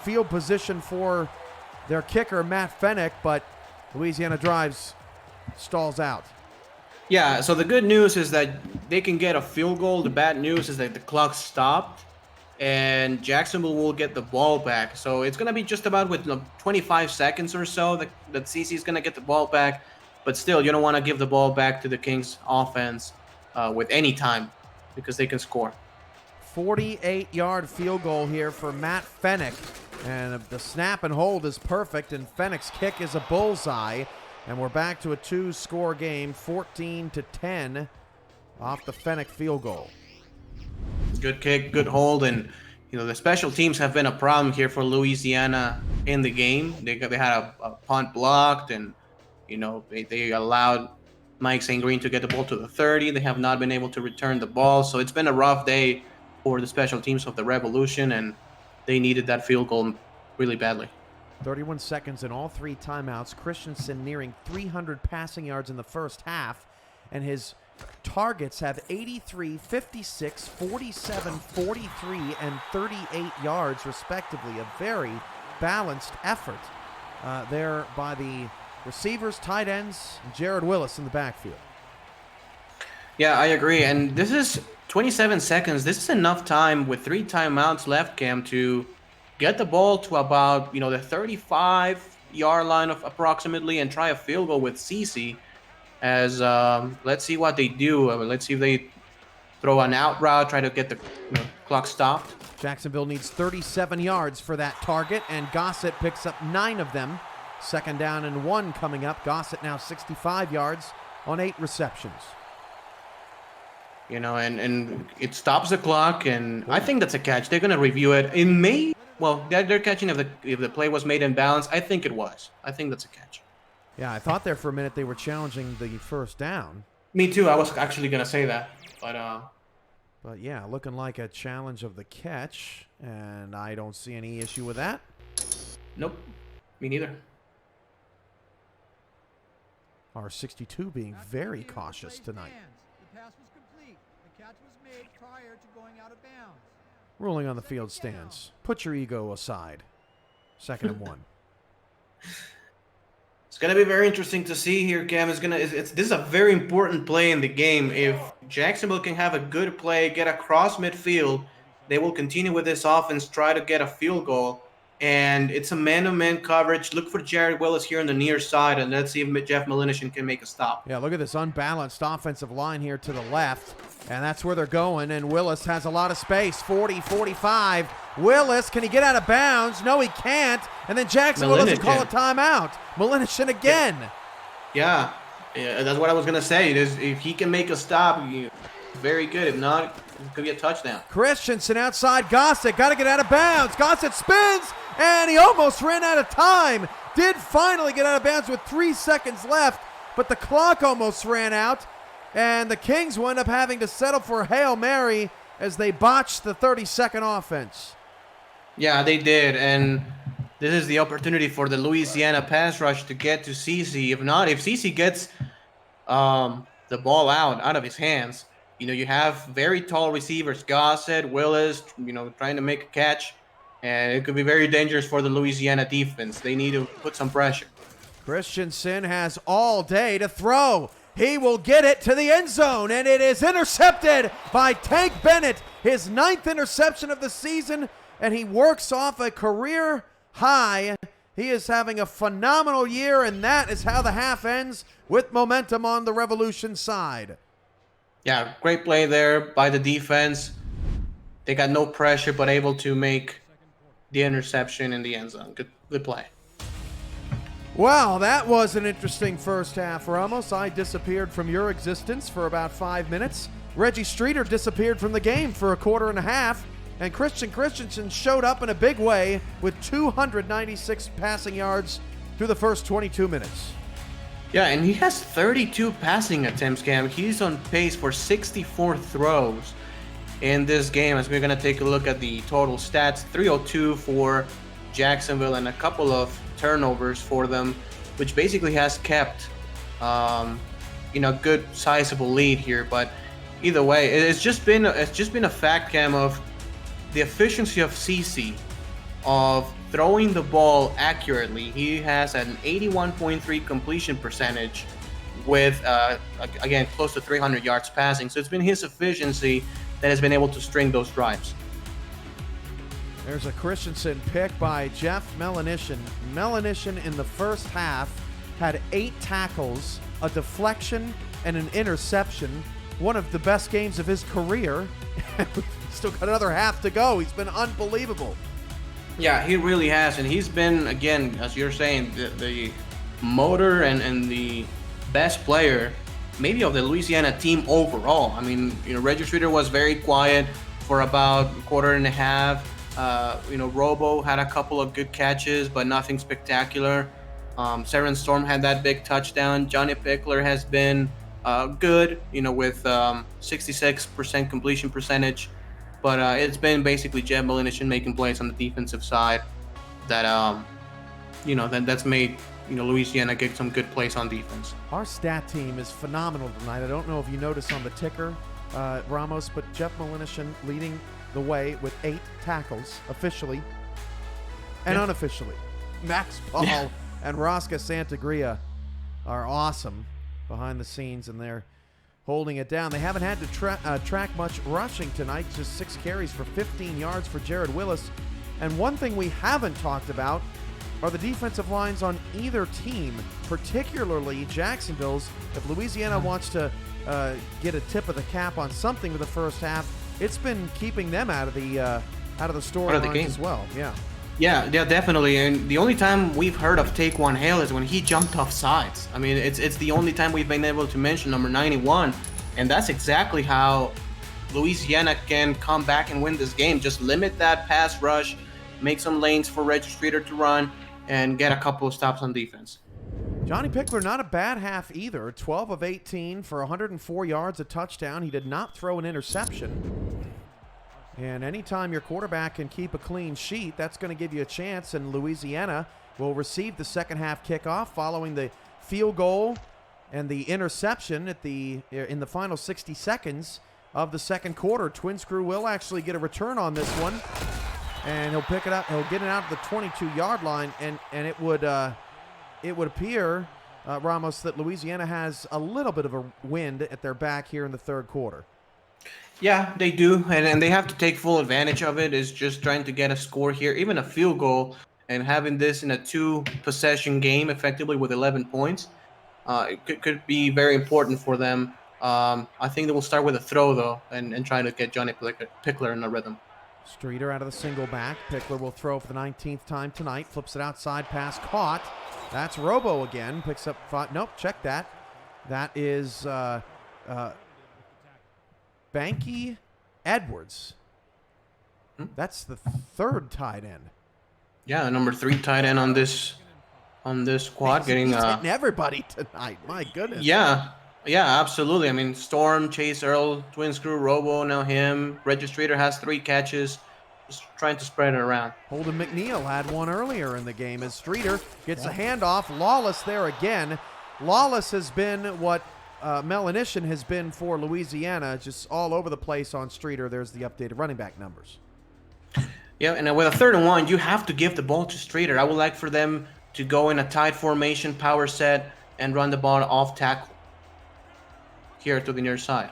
Speaker 2: field position for their kicker, Matt Fennick, but Louisiana drives, stalls out.
Speaker 3: Yeah, so the good news is that they can get a field goal. The bad news is that the clock stopped, and Jacksonville will get the ball back. So it's going to be just about with 25 seconds or so that CC is going to get the ball back. But still, you don't want to give the ball back to the Kings offense with any time, because they can score.
Speaker 2: 48-yard field goal here for Matt Fennick. And the snap and hold is perfect, and Fennick's kick is a bullseye. And we're back to a 2-score game, 14-10 off the Fennick field goal.
Speaker 3: Good kick, good hold, and the special teams have been a problem here for Louisiana in the game. They had a punt blocked, and they allowed Mike St. Green to get the ball to the 30. They have not been able to return the ball. So it's been a rough day for the special teams of the Revolution, and they needed that field goal really badly.
Speaker 2: 31 seconds in all 3 timeouts. Christensen nearing 300 passing yards in the first half, and his targets have 83, 56, 47, 43, and 38 yards, respectively. A very balanced effort there by the receivers, tight ends, and Jared Willis in the backfield.
Speaker 3: Yeah, I agree. And this is 27 seconds. This is enough time with 3 timeouts left, Cam, to get the ball to about, the 35-yard line of approximately and try a field goal with CC. As let's see what they do. Let's see if they throw an out route, try to get the clock stopped.
Speaker 2: Jacksonville needs 37 yards for that target, and Gossett picks up 9 of them. 2nd down and 1 coming up. Gossett now 65 yards on 8 receptions.
Speaker 3: And it stops the clock, and I think that's a catch. They're going to review it. It may, they're catching if the play was made in balance. I think it was. I think that's a catch.
Speaker 2: Yeah, I thought there for a minute they were challenging the first down.
Speaker 3: Me too. I was actually going to say that.
Speaker 2: But yeah, looking like a challenge of the catch, and I don't see any issue with that.
Speaker 3: Nope. Me neither.
Speaker 2: R62 being very cautious tonight.
Speaker 4: The pass was complete. The catch was made prior to going out of bounds.
Speaker 2: Ruling on the field stands. Put your ego aside. 2nd and 1.
Speaker 3: It's gonna be very interesting to see here, Cam. This is a very important play in the game. If Jacksonville can have a good play, get across midfield, they will continue with this offense, try to get a field goal. And it's a man-to-man coverage. Look for Jared Willis here on the near side, and let's see if Jeff Malinishin can make a stop.
Speaker 2: Yeah, look at this unbalanced offensive line here to the left, and that's where they're going, and Willis has a lot of space, 40, 45. Willis, can he get out of bounds? No, he can't, and then Jacksonville doesn't call a timeout. Malinishin again.
Speaker 3: Yeah, that's what I was going to say. If he can make a stop, very good. If not, it could be a touchdown.
Speaker 2: Christensen outside Gossett, got to get out of bounds. Gossett spins, and he almost ran out of time. Did finally get out of bounds with 3 seconds left, but the clock almost ran out, and the Kings will end up having to settle for a Hail Mary as they botched the 30-second offense.
Speaker 3: Yeah, they did, and this is the opportunity for the Louisiana pass rush to get to CC. If not, if CC gets the ball out of his hands, you have very tall receivers, Gossett, Willis, trying to make a catch, and it could be very dangerous for the Louisiana defense. They need to put some pressure.
Speaker 2: Christensen has all day to throw. He will get it to the end zone, and it is intercepted by Tank Bennett, his 9th interception of the season, and he works off a career high. He is having a phenomenal year, and that is how the half ends, with momentum on the Revolution side.
Speaker 3: Yeah, great play there by the defense. They got no pressure, but able to make the interception in the end zone. Good play.
Speaker 2: Well, that was an interesting first half, Ramos. I disappeared from your existence for about 5 minutes. Reggie Streeter disappeared from the game for a quarter and a half. And Christian Christensen showed up in a big way with 296 passing yards through the first 22 minutes.
Speaker 3: Yeah, and he has 32 passing attempts, Cam. He's on pace for 64 throws in this game. As we're going to take a look at the total stats, 302 for Jacksonville and a couple of turnovers for them, which basically has kept good sizable lead here. But either way, it's just been a fact, Cam, of the efficiency of CC of throwing the ball accurately. He has an 81.3 completion percentage with again close to 300 yards passing. So it's been his efficiency that has been able to string those drives.
Speaker 2: There's a Christensen pick by Jeff Malinishin. Malinishin in the first half had 8 tackles, a deflection, and an interception. One of the best games of his career. Still got another half to go. He's been unbelievable.
Speaker 3: Yeah, he really has. And he's been, again, as you're saying, the motor and the best player maybe of the Louisiana team overall. I mean, Reggie Streeter was very quiet for about a quarter and a half. Robo had a couple of good catches, but nothing spectacular. Saren Storm had that big touchdown. Johnny Pickler has been good, with 66% completion percentage. But it's been basically Jeb Malinishin making plays on the defensive side that that's made Louisiana get some good plays on defense.
Speaker 2: Our stat team is phenomenal tonight. I don't know if you noticed on the ticker, Ramos, but Jeff Malinishin leading the way with 8 tackles officially and unofficially. Max Paul and Rosca Santagria are awesome behind the scenes, and they're holding it down. They haven't had to track much rushing tonight, just 6 carries for 15 yards for Jared Willis. And one thing we haven't talked about are the defensive lines on either team, particularly Jacksonville's. If Louisiana wants to get a tip of the cap on something with the first half, it's been keeping them out of the storyline as well.
Speaker 3: Yeah, definitely. And the only time we've heard of Taquan Hale is when he jumped off sides. I mean, it's the only time we've been able to mention number 91, and that's exactly how Louisiana can come back and win this game. Just limit that pass rush, make some lanes for Reggie Streeter to run, and get a couple of stops on defense.
Speaker 2: Johnny Pickler, not a bad half either. 12 of 18 for 104 yards, a touchdown. He did not throw an interception. And anytime your quarterback can keep a clean sheet, that's going to give you a chance. And Louisiana will receive the second half kickoff following the field goal and the interception in the final 60 seconds of the second quarter. Twins crew will actually get a return on this one. And he'll pick it up. He'll get it out to the 22-yard line, and it would appear, Ramos, that Louisiana has a little bit of a wind at their back here in the third quarter.
Speaker 3: Yeah, they do, and they have to take full advantage of it. Is just trying to get a score here, even a field goal, and having this in a 2-possession game effectively with 11 points. It could be very important for them. I think they will start with a throw, though, and try to get Johnny Pickler in a rhythm.
Speaker 2: Streeter out of the single back. Pickler will throw for the 19th time tonight. Flips it outside, pass caught. That's Robo again. Picks up 5. Nope, check that. That is Banky Edwards. That's the third tight end.
Speaker 3: Yeah, number 3 tight end on this squad.
Speaker 2: He's
Speaker 3: hitting
Speaker 2: everybody tonight. My goodness.
Speaker 3: Yeah, absolutely. I mean, Storm, Chase Earl, Twins crew, Robo, now him. Registrator has 3 catches. Just trying to spread it around.
Speaker 2: Holden McNeil had one earlier in the game as Streeter gets a handoff. Lawless there again. Lawless has been what Malinishin has been for Louisiana, just all over the place on Streeter. There's the updated running back numbers.
Speaker 3: Yeah, and with a 3rd and 1, you have to give the ball to Streeter. I would like for them to go in a tight formation, power set, and run the ball off tackle here to the near side.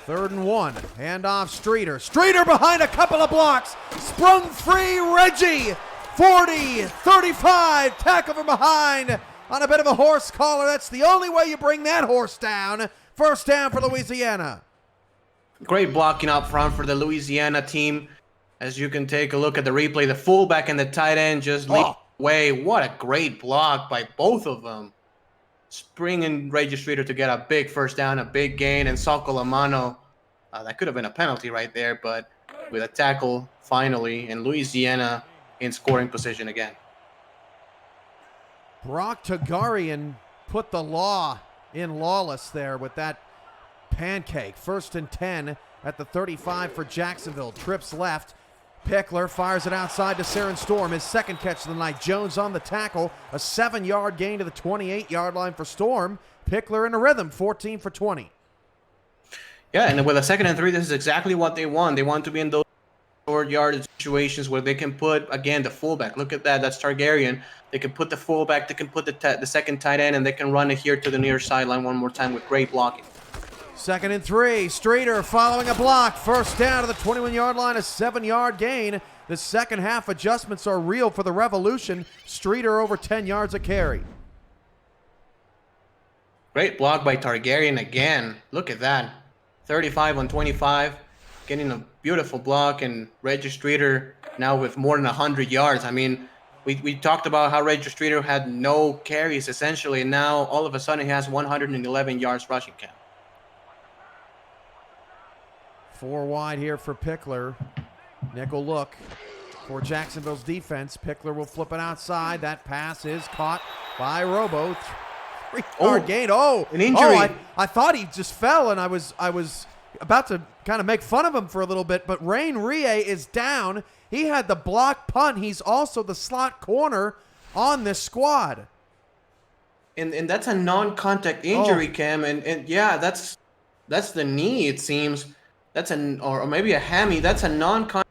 Speaker 2: 3rd and 1. Handoff Streeter. Streeter behind a couple of blocks. Sprung free. Reggie. 40, 35. Tackle from behind on a bit of a horse collar. That's the only way you bring that horse down. First down for Louisiana.
Speaker 3: Great blocking up front for the Louisiana team. As you can take a look at the replay, the fullback and the tight end just leap away. What a great block by both of them. Springing Registrator to get a big first down, a big gain, and Socco Lamano. That could have been a penalty right there, but with a tackle finally, and Louisiana in scoring position again.
Speaker 2: Brock Tagarian put the law in Lawless there with that pancake. 1st and 10 at the 35 for Jacksonville. Trips left. Pickler fires it outside to Saren Storm. His 2nd catch of the night. Jones on the tackle. A 7-yard gain to the 28-yard line for Storm. Pickler in a rhythm. 14 for 20.
Speaker 3: Yeah, and with a 2nd and 3, this is exactly what they want. They want to be in those short yardage situations where they can put, again, the fullback. Look at that. That's Targaryen. They can put the fullback. They can put the 2nd tight end, and they can run it here to the near sideline one more time with great blocking.
Speaker 2: 2nd and 3. Streeter following a block. First down to the 21-yard line. A 7-yard gain. The second half adjustments are real for the Revolution. Streeter over 10 yards a carry.
Speaker 3: Great block by Targaryen again. Look at that. 35 on 25. Getting a beautiful block. And Registrator now with more than 100 yards. I mean, we talked about how Registrator had no carries essentially. And now all of a sudden he has 111 yards rushing count.
Speaker 2: 4 wide here for Pickler. Nickel look for Jacksonville's defense. Pickler will flip it outside. That pass is caught by Robo. 3-yard gain. Oh,
Speaker 3: an injury.
Speaker 2: I thought he just fell, and I was about to kind of make fun of him for a little bit, but Rain Rie is down. He had the block punt. He's also the slot corner on this squad.
Speaker 3: And that's a non-contact injury, Cam. And yeah, that's the knee, it seems. That's or maybe a hammy. That's a non-contact.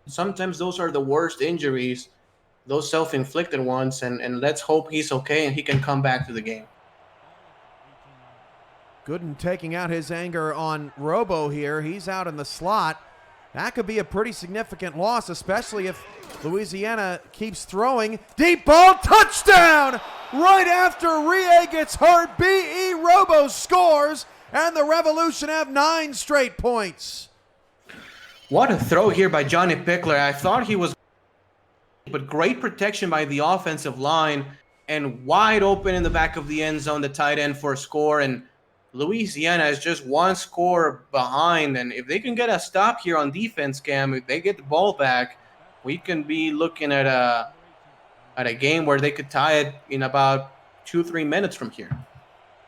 Speaker 3: Sometimes those are the worst injuries, those self-inflicted ones. And let's hope he's okay and he can come back to the game.
Speaker 2: Gooden taking out his anger on Robo here. He's out in the slot. That could be a pretty significant loss, especially if Louisiana keeps throwing. Deep ball, touchdown! Right after Rie gets hurt, B.E. Robo scores, and the Revolution have 9 straight points.
Speaker 3: What a throw here by Johnny Pickler. I thought he was, but great protection by the offensive line, and wide open in the back of the end zone, the tight end for a score, and Louisiana is just 1 score behind, and if they can get a stop here on defense, Cam, if they get the ball back, we can be looking at a game where they could tie it in about 2-3 minutes from here.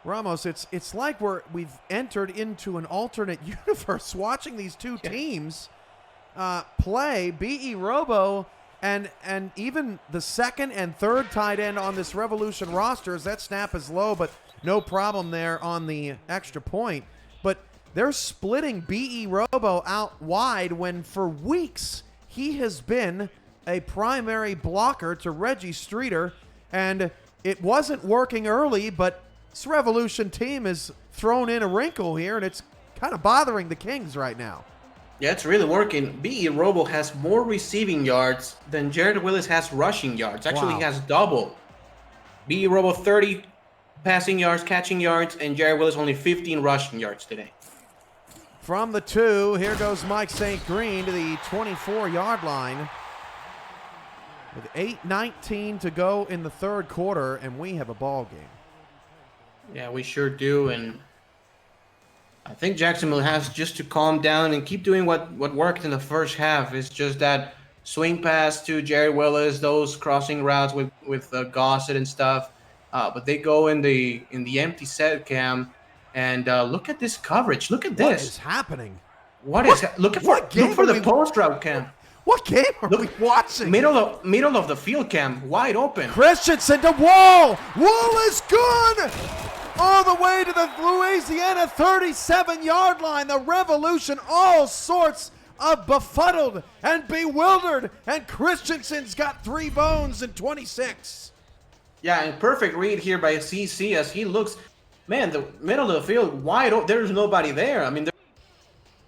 Speaker 2: Ramos, it's like we've entered into an alternate universe watching these two teams play. B.E. Robo and even the second and third tight end on this Revolution roster, as that snap is low, but no problem there on the extra point. But they're splitting B.E. Robo out wide when for weeks he has been a primary blocker to Reggie Streeter. And it wasn't working early, but this Revolution team has thrown in a wrinkle here, and it's kind of bothering the Kings right now.
Speaker 3: Yeah, it's really working. B.E. Robo has more receiving yards than Jared Willis has rushing yards. Actually, he has double. B.E. Robo 30 passing yards, catching yards, and Jared Willis only 15 rushing yards today.
Speaker 2: From the 2, here goes Mike St. Green to the 24-yard line. With 8:19 to go in the third quarter, and we have a ball game.
Speaker 3: Yeah, we sure do, and I think Jacksonville has just to calm down and keep doing what worked in the first half. It's just that swing pass to Jared Willis, those crossing routes with Gossett and stuff. But they go in the empty set, Cam, and look at this coverage. Look at this. What
Speaker 2: is happening?
Speaker 3: Look for the post route, Cam.
Speaker 2: What game are we watching?
Speaker 3: Middle of the field, Cam, wide open.
Speaker 2: Christensen to Wall. Wall is gone all the way to the Louisiana 37-yard line. The Revolution, all sorts of befuddled and bewildered, and Christensen's got 3 bones and 26.
Speaker 3: Yeah, and perfect read here by CC as he looks, man, the middle of the field, wide open. There's nobody there. I mean,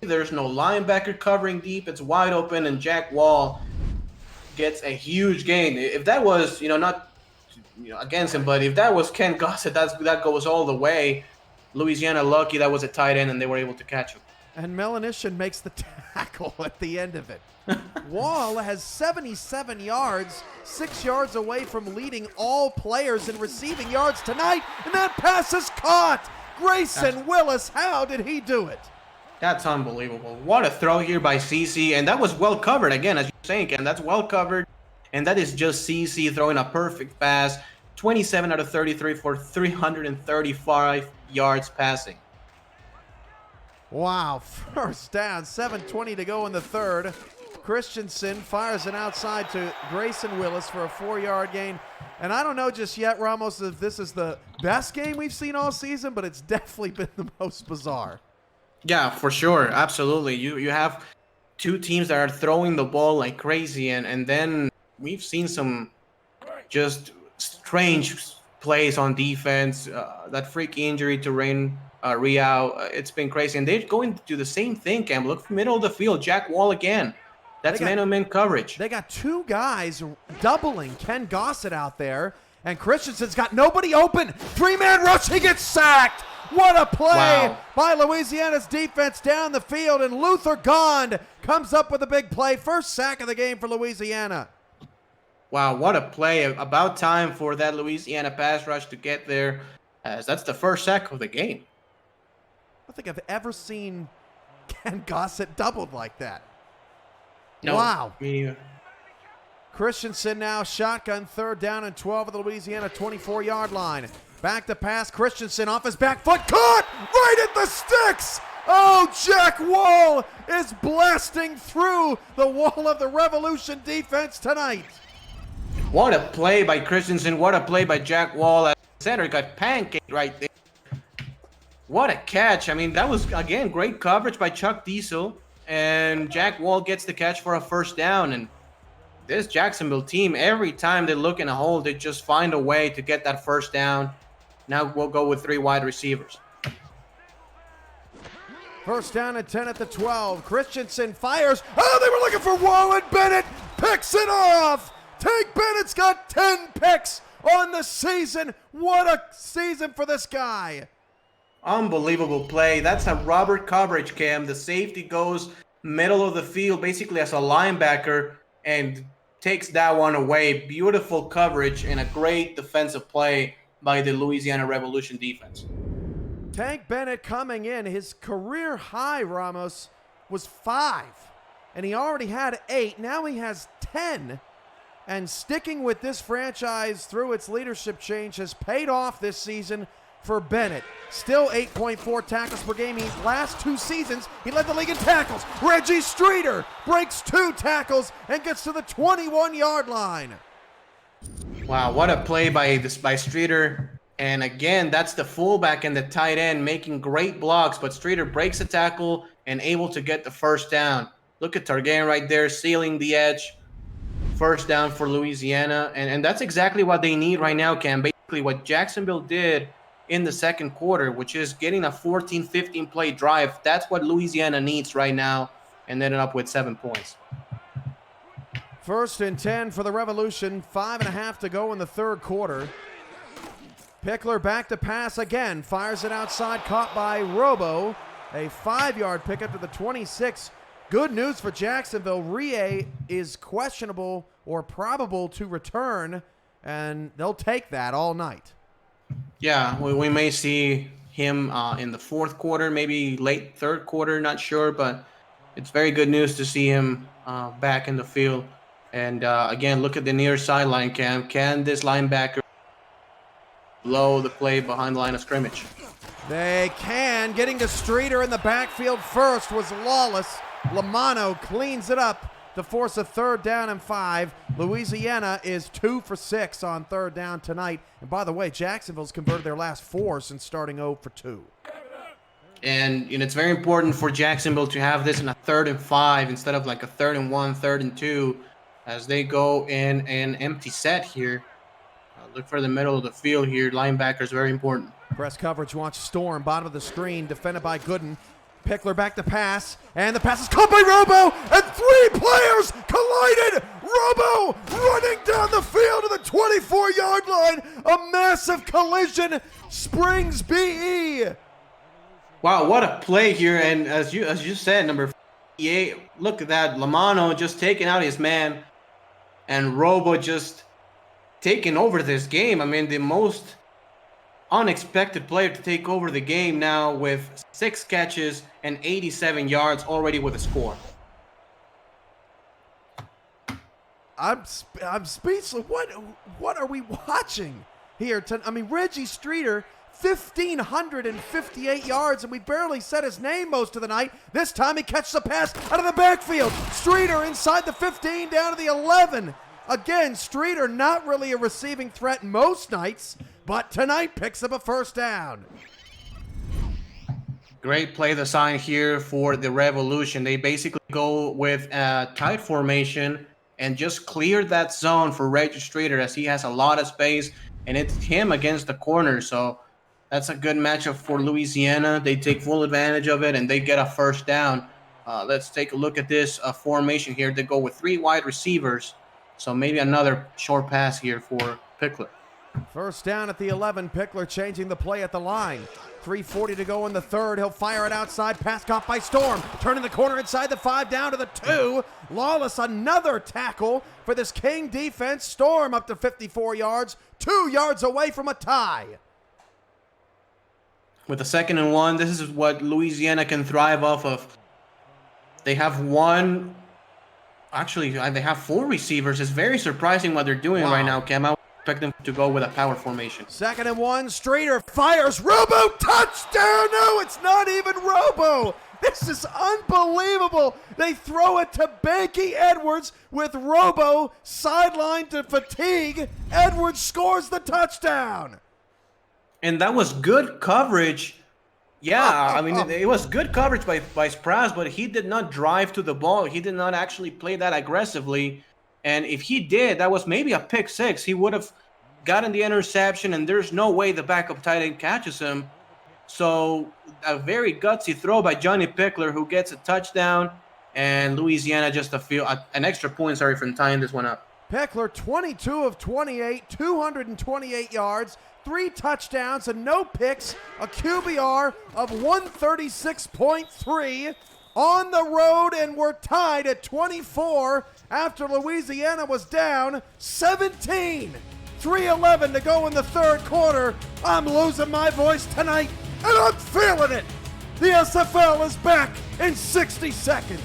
Speaker 3: there's no linebacker covering deep. It's wide open, and Jack Wall gets a huge gain. If that was, not against him, but if that was Ken Gossett, that goes all the way. Louisiana lucky that was a tight end, and they were able to catch him.
Speaker 2: And Melanishin makes the tackle at the end of it. Wall has 77 yards, 6 yards away from leading all players in receiving yards tonight, and that pass is caught. Grayson Willis, how did he do it?
Speaker 3: That's unbelievable. What a throw here by CC, and that was well covered again, as you're saying, Ken. That's well covered, and that is just CC throwing a perfect pass. 27 out of 33 for 335 yards passing.
Speaker 2: Wow, first down, 7:20 to go in the third. Christensen fires it outside to Grayson Willis for a 4-yard gain. And I don't know just yet, Ramos, if this is the best game we've seen all season, but it's definitely been the most bizarre.
Speaker 3: Yeah, for sure. Absolutely. You have two teams that are throwing the ball like crazy, and then we've seen some just strange plays on defense. That freak injury to Rain Riau, it's been crazy. And they're going to do the same thing, Cam. Look, middle of the field, Jack Wall again. That's man-on-man coverage.
Speaker 2: They got 2 guys doubling Ken Gossett out there, and Christensen's got nobody open. 3-man rush, he gets sacked. What a play by Louisiana's defense down the field, and Luther Gond comes up with a big play. First sack of the game for Louisiana.
Speaker 3: Wow, what a play. About time for that Louisiana pass rush to get there, as that's the first sack of the game.
Speaker 2: I don't think I've ever seen Ken Gossett doubled like that.
Speaker 3: No,
Speaker 2: wow.
Speaker 3: Me neither.
Speaker 2: Christensen now shotgun, 3rd down and 12 at the Louisiana 24-yard line. Back to pass, Christensen off his back foot, caught right at the sticks! Oh, Jack Wall is blasting through the wall of the Revolution defense tonight.
Speaker 3: What a play by Christensen, what a play by Jack Wall. Center got pancaked right there. What a catch. I mean, that was, again, great coverage by Chuck Diesel. And Jack Wall gets the catch for a first down. And this Jacksonville team, every time they look in a hole, they just find a way to get that first down. Now we'll go with 3 wide receivers.
Speaker 2: First down and 10 at the 12. Christensen fires. Oh, they were looking for Wall, and Bennett picks it off. Tank Bennett's got 10 picks on the season. What a season for this guy.
Speaker 3: Unbelievable play. That's a rubber coverage, Cam. The safety goes middle of the field, basically as a linebacker, and takes that one away. Beautiful coverage and a great defensive play by the Louisiana Revolution defense.
Speaker 2: Tank Bennett coming in, his career high, Ramos, was 5, and he already had 8. Now he has 10, and sticking with this franchise through its leadership change has paid off this season for Bennett. Still 8.4 tackles per game. Last 2 seasons, he led the league in tackles. Reggie Streeter breaks 2 tackles and gets to the 21-yard line.
Speaker 3: Wow, what a play by Streeter. And again, that's the fullback and the tight end making great blocks, but Streeter breaks a tackle and able to get the first down. Look at Targaryen right there, sealing the edge. First down for Louisiana. And that's exactly what they need right now, Cam. Basically what Jacksonville did in the second quarter, which is getting a 14-15 play drive. That's what Louisiana needs right now, and ended up with 7 points.
Speaker 2: First and 10 for the Revolution. 5.5 to go in the third quarter. Pickler back to pass again. Fires it outside, caught by Robo. A 5-yard pickup to the 26. Good news for Jacksonville. Rie is questionable or probable to return, and they'll take that all night.
Speaker 3: Yeah, we may see him in the fourth quarter, maybe late third quarter, not sure, but it's very good news to see him back in the field. And again, look at the near sideline, Cam. Can this linebacker blow the play behind the line of scrimmage?
Speaker 2: They can. Getting to Streeter in the backfield first was Lawless. Lamano cleans it up to force a third down and 5. Louisiana is 2 for 6 on third down tonight. And by the way, Jacksonville's converted their last 4 since starting 0 for 2.
Speaker 3: And it's very important for Jacksonville to have this in a 3rd and 5 instead of like a 3rd and 1, 3rd and 2, as they go in an empty set here. Look for the middle of the field here. Linebackers, very important.
Speaker 2: Press coverage wants Storm, bottom of the screen, defended by Gooden. Pickler back to pass, and the pass is caught by Robo, and 3 players collided. Robo running down the field to the 24-yard line. A massive collision springs BE.
Speaker 3: Wow, what a play here! And as you said, number 58. Look at that, Lamano just taking out his man, and Robo just taking over this game. I mean, the most unexpected player to take over the game now with 6 catches and 87 yards already with a score.
Speaker 2: I'm speechless. What are we watching here? I mean, Reggie Streeter, 1,558 yards, and we barely said his name most of the night. This time he catches a pass out of the backfield. Streeter inside the 15 down to the 11. Again, Streeter not really a receiving threat most nights, but tonight picks up a first down.
Speaker 3: Great play design here for the Revolution. They basically go with a tight formation and just clear that zone for Reggie Streeter, as he has a lot of space, and it's him against the corner. So that's a good matchup for Louisiana. They take full advantage of it, and they get a first down. Let's take a look at this formation here. They go with 3 wide receivers. So maybe another short pass here for Pickler.
Speaker 2: First down at the 11. Pickler changing the play at the line. 3:40 to go in the third. He'll fire it outside. Pass caught by Storm. Turning the corner inside the 5 down to the 2. Lawless, another tackle for this King defense. Storm up to 54 yards. 2 yards away from a tie.
Speaker 3: With the 2nd and 1, this is what Louisiana can thrive off of. They have they have 4 receivers. It's very surprising what they're doing right now, Cam. expect them to go with a power formation.
Speaker 2: 2nd and 1, Streeter fires, Robo, touchdown! No, it's not even Robo! This is unbelievable! They throw it to Banky Edwards with Robo sidelined to fatigue. Edwards scores the touchdown!
Speaker 3: And that was good coverage. Yeah, I mean, it was good coverage by Spraz, but he did not drive to the ball. He did not actually play that aggressively. And if he did, that was maybe a pick six. He would have gotten the interception, and there's no way the backup tight end catches him. So a very gutsy throw by Johnny Pickler, who gets a touchdown, and Louisiana just an extra point, from tying this one up.
Speaker 2: Pickler, 22 of 28, 228 yards, 3 touchdowns, and no picks, a QBR of 136.3 on the road, and we're tied at 24 after Louisiana was down 17. 3:11 to go in the 3rd quarter. I'm losing my voice tonight, and I'm feeling it. The SFL is back in 60 seconds.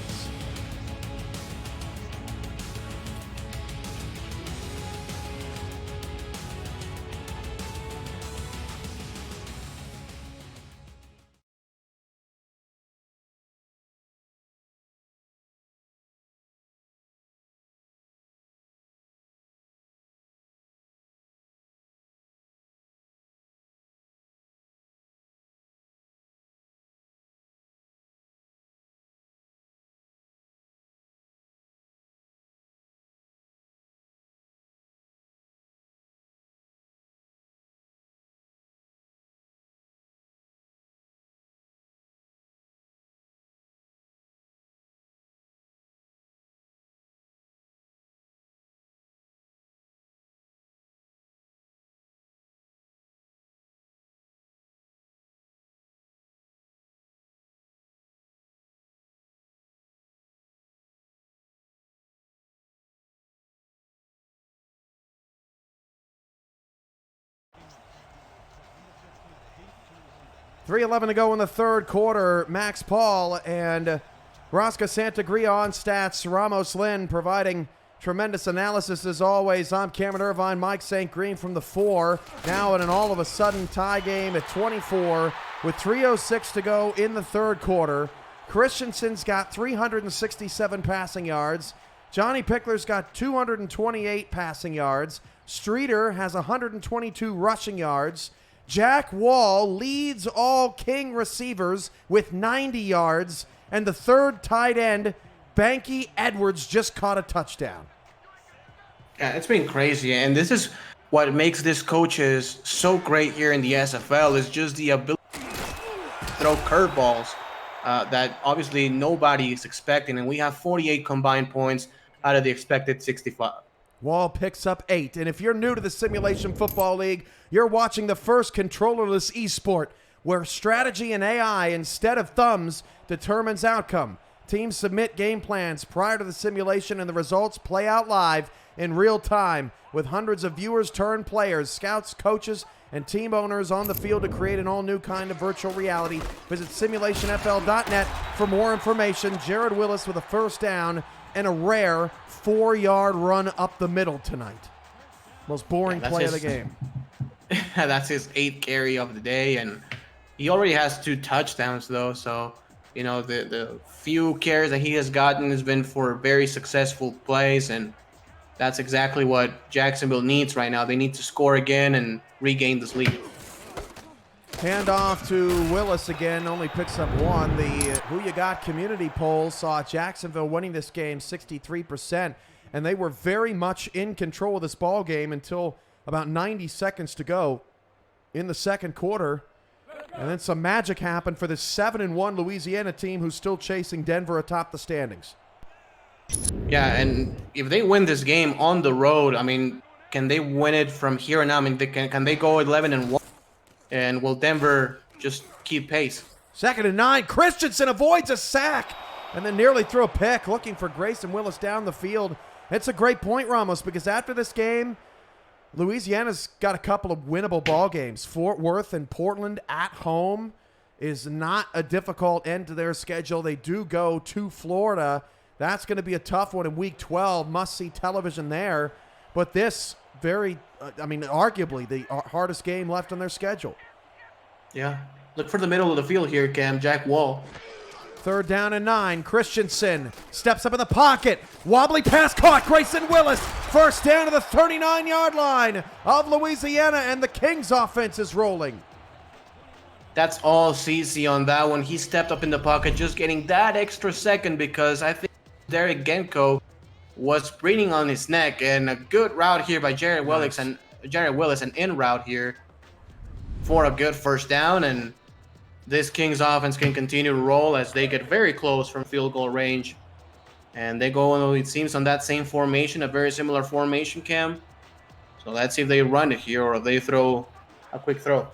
Speaker 2: .311 to go in the 3rd quarter. Max Paul and Rosca Santagria on stats. Ramos Lynn providing tremendous analysis as always. I'm Cameron Irvine, Mike St. Green from the 4. Now in an all-of-a-sudden tie game at 24 with 3:06 to go in the 3rd quarter. Christensen's got 367 passing yards. Johnny Pickler's got 228 passing yards. Streeter has 122 rushing yards. Jack Wall leads all King receivers with 90 yards, and the 3rd tight end, Banky Edwards, just caught a touchdown.
Speaker 3: Yeah, it's been crazy, and this is what makes these coaches so great here in the SFL is just the ability to throw curveballs that obviously nobody is expecting, and we have 48 combined points out of the expected 65.
Speaker 2: Wall picks up 8. And if you're new to the Simulation Football League, you're watching the first controllerless esport where strategy and AI instead of thumbs determines outcome. Teams submit game plans prior to the simulation, and the results play out live in real time with hundreds of viewers turned players, scouts, coaches, and team owners on the field to create an all-new kind of virtual reality. Visit simulationfl.net for more information. Jared Willis with a first down and a rare 4-yard run up the middle tonight. Most boring play of the game.
Speaker 3: That's his 8th carry of the day, and he already has 2 touchdowns though. So, you know, the few carries that he has gotten has been for very successful plays, and that's exactly what Jacksonville needs right now. They need to score again and regain this lead.
Speaker 2: Hand off to Willis again, only picks up 1. The Who You Got community poll saw Jacksonville winning this game 63%, and they were very much in control of this ball game until about 90 seconds to go in the 2nd quarter. And then some magic happened for this 7-1 Louisiana team who's still chasing Denver atop the standings.
Speaker 3: Yeah, and if they win this game on the road, I mean, can they win it from here on out? I mean, can they go 11-1? And will Denver just keep pace?
Speaker 2: 2nd and 9. Christensen avoids a sack and then nearly threw a pick, looking for Grayson Willis down the field. It's a great point, Ramos, because after this game, Louisiana's got a couple of winnable ball games. Fort Worth and Portland at home is not a difficult end to their schedule. They do go to Florida. That's going to be a tough one in Week 12. Must-see television there. but this very, arguably the hardest game left on their schedule.
Speaker 3: Yeah. Look for the middle of the field here, Cam. Jack Wall.
Speaker 2: 3rd down and 9. Christensen steps up in the pocket. Wobbly pass caught. Grayson Willis. 1st down to the 39-yard line of Louisiana, and the Kings offense is rolling.
Speaker 3: That's all CC on that one. He stepped up in the pocket, just getting that extra second because I think Derek Genko was breathing on his neck, and a good route here by Jared Willis and an in route here for a good 1st down, and this Kings offense can continue to roll as they get very close from field goal range. And they go, it seems, on that same formation, a very similar formation, Cam. So let's see if they run it here or they throw a quick throw.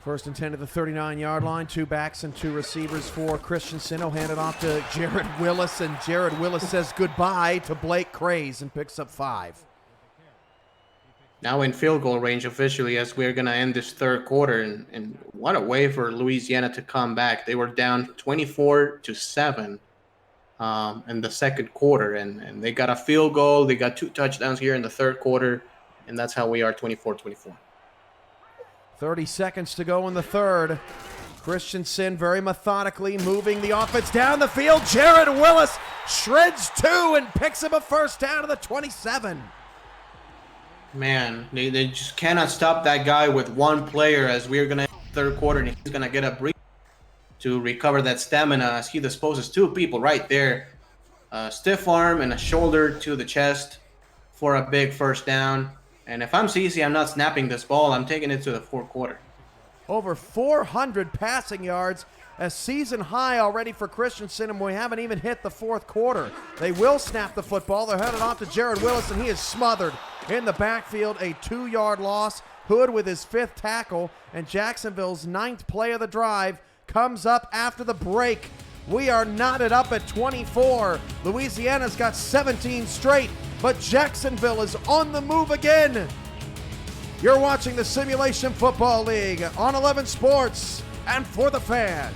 Speaker 2: 1st and 10 to the 39-yard line. 2 backs and 2 receivers for Christensen. He'll hand it off to Jared Willis, and Jared Willis says goodbye to Blake Craze and picks up 5.
Speaker 3: Now in field goal range officially as we're going to end this 3rd quarter. And what a way for Louisiana to come back. They were down 24-7 in the 2nd quarter. And they got a field goal. They got 2 touchdowns here in the 3rd quarter. And that's how we are 24-24.
Speaker 2: 30 seconds to go in the 3rd. Christensen very methodically moving the offense down the field. Jared Willis shreds 2 and picks up a 1st down to the 27.
Speaker 3: Man, they just cannot stop that guy with one player as we're going to end the 3rd quarter, and he's going to get a break to recover that stamina as he disposes 2 people right there. A stiff arm and a shoulder to the chest for a big 1st down. And if I'm CC, I'm not snapping this ball. I'm taking it to the 4th quarter.
Speaker 2: Over 400 passing yards, a season high already for Christensen, and we haven't even hit the 4th quarter. They will snap the football. They're headed off to Jared Willis, and he is smothered in the backfield. A 2-yard loss. Hood with his 5th tackle, and Jacksonville's 9th play of the drive comes up after the break. We are knotted up at 24. Louisiana's got 17 straight, but Jacksonville is on the move again. You're watching the Simulation Football League on 11 Sports and for the fans.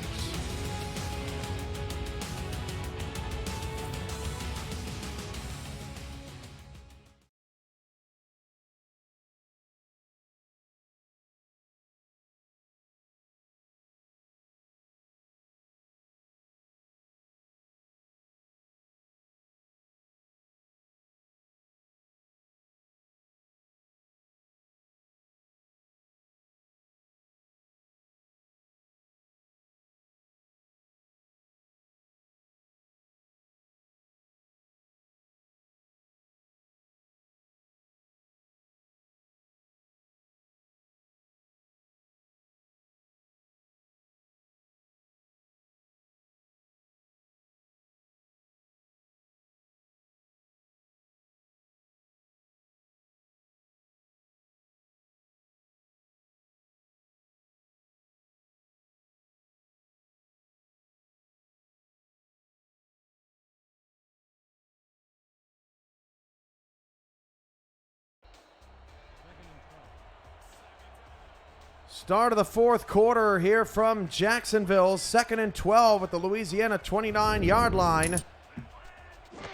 Speaker 2: Start of the 4th quarter here from Jacksonville. 2nd and 12 at the Louisiana 29-yard line.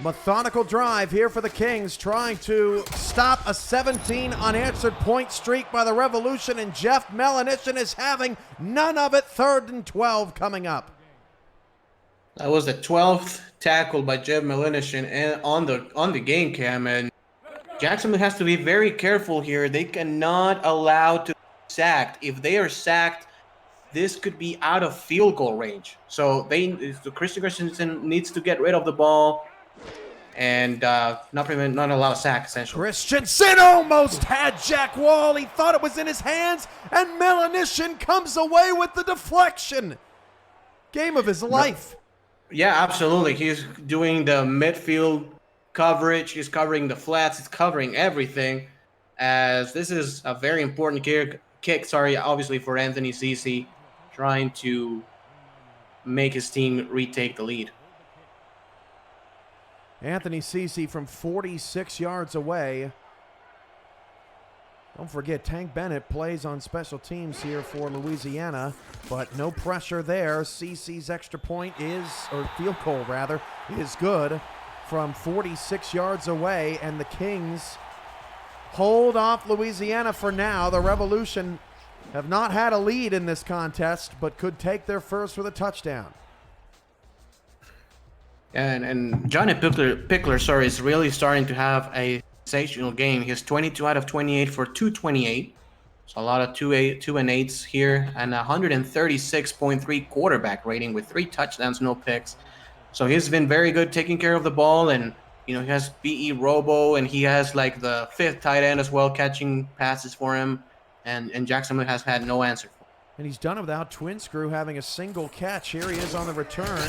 Speaker 2: Methodical drive here for the Kings, trying to stop a 17 unanswered point streak by the Revolution, and Jeff Melanishin is having none of it. 3rd and 12 coming up.
Speaker 3: That was the 12th tackle by Jeff Melanishin on the game, Cam, and Jacksonville has to be very careful here. They cannot allow to be sacked. If they are sacked, this could be out of field goal range. So Christensen needs to get rid of the ball and not allow a sack, essentially.
Speaker 2: Christensen almost had Jack Wall. He thought it was in his hands, and Melanishin comes away with the deflection. Game of his life.
Speaker 3: Yeah, absolutely. He's doing the midfield coverage. He's covering the flats. He's covering everything, as this is a very important kick, obviously, for Anthony Cece, trying to make his team retake the lead.
Speaker 2: Anthony Cece from 46 yards away. Don't forget, Tank Bennett plays on special teams here for Louisiana, but no pressure there. Cece's extra point or field goal rather, is good from 46 yards away, and the Kings hold off Louisiana for now. The Revolution have not had a lead in this contest, but could take their first with a touchdown.
Speaker 3: And Johnny Pickler, sorry, is really starting to have a sensational game. He has 22 out of 28 for 228. So a lot of 2 and 8s here, and 136.3 quarterback rating with 3 touchdowns, no picks. So he's been very good taking care of the ball, and he has BE Robo, and he has like the 5th tight end as well, catching passes for him, and Jacksonville has had no answer for him.
Speaker 2: And he's done it without Twin Screw having a single catch. Here he is on the return.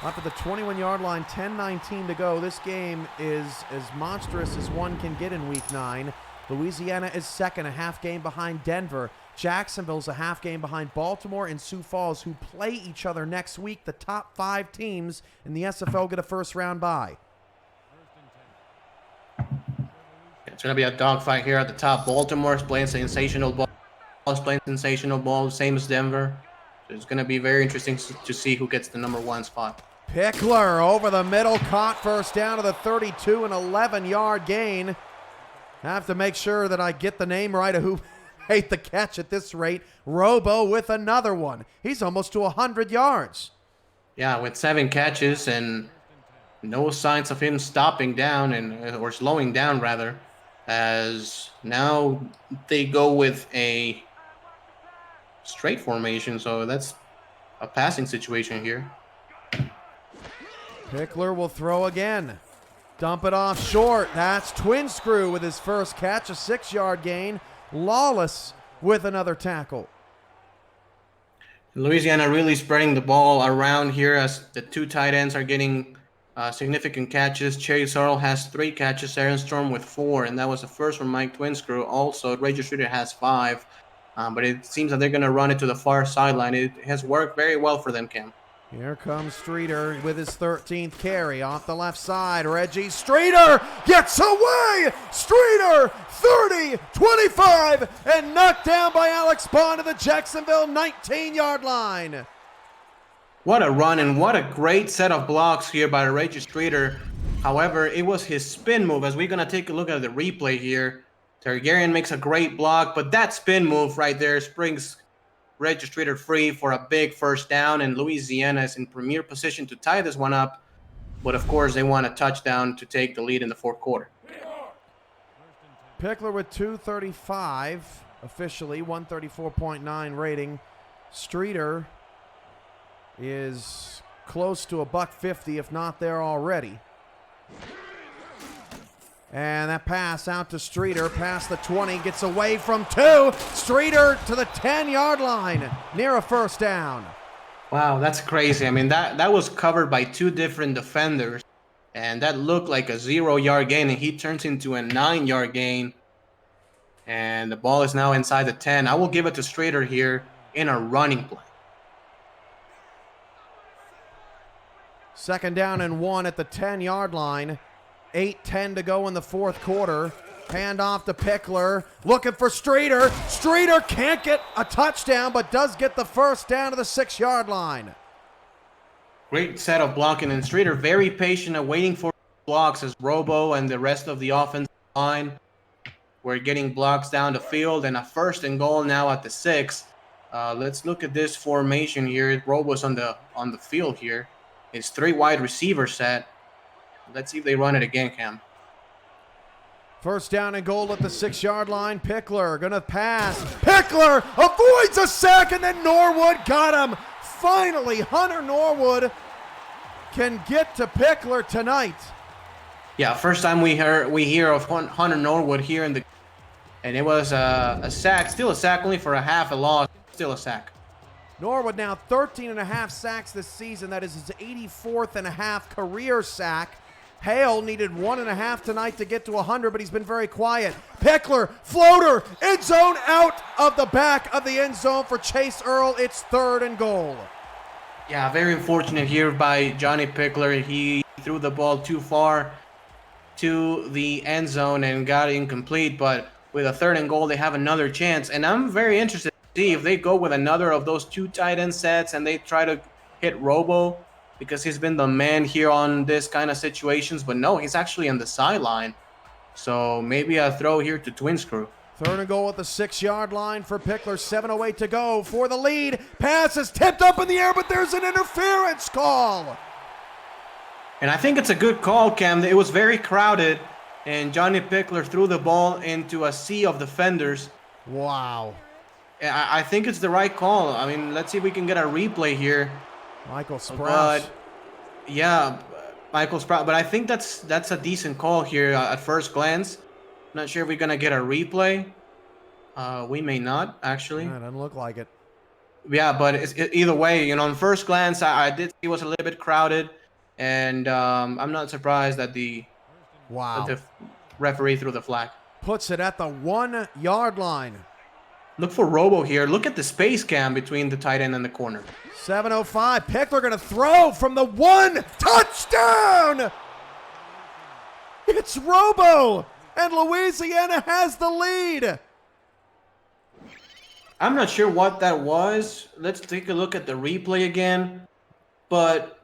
Speaker 2: Up at the 21-yard line, 10:19 to go. This game is as monstrous as one can get in Week 9. Louisiana is second, a half game behind Denver. Jacksonville's a half game behind Baltimore and Sioux Falls, who play each other next week. The top 5 teams in the SFL get a first-round bye.
Speaker 3: It's going to be a dogfight here at the top. Baltimore's playing sensational ball. Playing sensational ball, same as Denver. So it's going to be very interesting to see who gets the number 1 spot.
Speaker 2: Pickler over the middle, caught first down to the 32, an 11-yard gain. Have to make sure that I get the name right of who made the catch at this rate. Robo with another one. He's almost to 100 yards.
Speaker 3: Yeah, with 7 catches and no signs of him stopping down or slowing down rather, as now they go with a straight formation, so that's a passing situation here.
Speaker 2: Pickler will throw again. Dump it off short. That's Twin Screw with his first catch, a 6-yard gain. Lawless with another tackle.
Speaker 3: Louisiana really spreading the ball around here as the 2 tight ends are getting significant catches. Chase Earl has 3 catches, Aaron Storm with 4, and that was the first from Mike Twin Screw. Also, Regis Streeter has 5, but it seems that they're going to run it to the far sideline. It has worked very well for them, Cam.
Speaker 2: Here comes Streeter with his 13th carry off the left side. Reggie Streeter gets away. Streeter 30, 25, and knocked down by Alex Bond to the Jacksonville 19-yard line.
Speaker 3: What a run and what a great set of blocks here by Reggie Streeter. However, it was his spin move. As we're going to take a look at the replay here, Targaryen makes a great block, but that spin move right there springs Regis Streeter free for a big first down, and Louisiana is in premier position to tie this one up. But of course, they want a touchdown to take the lead in the 4th quarter.
Speaker 2: Pickler with 235, officially 134.9 rating. Streeter is close to $150, if not there already. And that pass out to Streeter, past the 20, gets away from 2. Streeter to the 10-yard line, near a first down.
Speaker 3: Wow, that's crazy. I mean, that was covered by 2 different defenders, and that looked like a 0-yard gain, and he turns into a 9-yard gain. And the ball is now inside the 10. I will give it to Streeter here in a running play.
Speaker 2: 2nd down and 1 at the 10-yard line. 8:10 to go in the 4th quarter. Hand off to Pickler. Looking for Streeter. Streeter can't get a touchdown, but does get the first down to the 6-yard line.
Speaker 3: Great set of blocking, and Streeter very patient and waiting for blocks as Robo and the rest of the offensive line were getting blocks down the field, and a 1st and goal now at the 6. Let's look at this formation here. Robo's on the field here. It's 3 wide receiver set. Let's see if they run it again, Cam.
Speaker 2: First down and goal at the 6-yard line. Pickler gonna pass. Pickler avoids a sack, and then Norwood got him. Finally, Hunter Norwood can get to Pickler tonight.
Speaker 3: Yeah, first time we hear of Hunter Norwood here and it was a sack, still a sack, only for a half a loss, still a sack.
Speaker 2: Norwood now 13.5 sacks this season. That is his 84th and a half career sack. Hale needed 1.5 tonight to get to 100, but he's been very quiet. Pickler, floater, end zone, out of the back of the end zone for Chase Earl. It's 3rd and goal.
Speaker 3: Yeah, very unfortunate here by Johnny Pickler. He threw the ball too far to the end zone and got incomplete, but with a 3rd and goal, they have another chance. And I'm very interested to see if they go with another of those 2 tight end sets and they try to hit Robo, because he's been the man here on this kind of situations. But no, he's actually on the sideline. So maybe a throw here to Twins crew.
Speaker 2: 3rd and goal at the 6-yard line for Pickler. 7:08 to go for the lead. Pass is tipped up in the air, but there's an interference call.
Speaker 3: And I think it's a good call, Cam. It was very crowded, and Johnny Pickler threw the ball into a sea of defenders.
Speaker 2: Wow.
Speaker 3: I think it's the right call. I mean, let's see if we can get a replay here.
Speaker 2: Michael Sprouse.
Speaker 3: But yeah, Michael Sprouse. But I think that's a decent call here at first glance. Not sure if we're gonna get a replay. We may not actually.
Speaker 2: Yeah, doesn't look like it.
Speaker 3: Yeah, but either way, you know, on first glance, I did see it was a little bit crowded, and I'm not surprised that the referee threw the flag.
Speaker 2: Puts it at the 1-yard line.
Speaker 3: Look for Robo here. Look at the space, Cam, between the tight end and the corner.
Speaker 2: 7:05. Pickler going to throw from the 1. Touchdown! It's Robo, and Louisiana has the lead.
Speaker 3: I'm not sure what that was. Let's take a look at the replay again. But,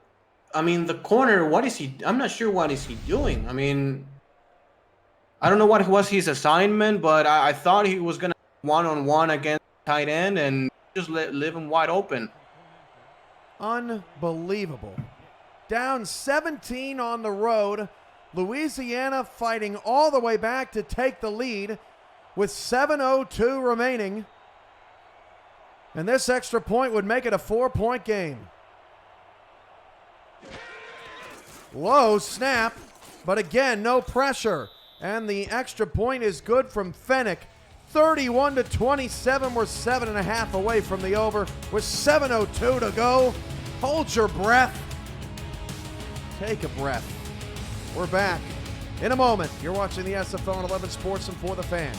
Speaker 3: I mean, the corner, what is he? I'm not sure what is he doing. I mean, I don't know what was his assignment, but I thought he was going to one-on-one against tight end and just leave him wide open.
Speaker 2: Unbelievable. Down 17 on the road. Louisiana fighting all the way back to take the lead with 7:02 remaining. And this extra point would make it a 4-point game. Low snap, but again, no pressure. And the extra point is good from Fennick. 31-27. We're 7.5 away from the over with 7:02 to go. Hold your breath. Take a breath. We're back in a moment. You're watching the SFL on 11 Sports and For the Fans.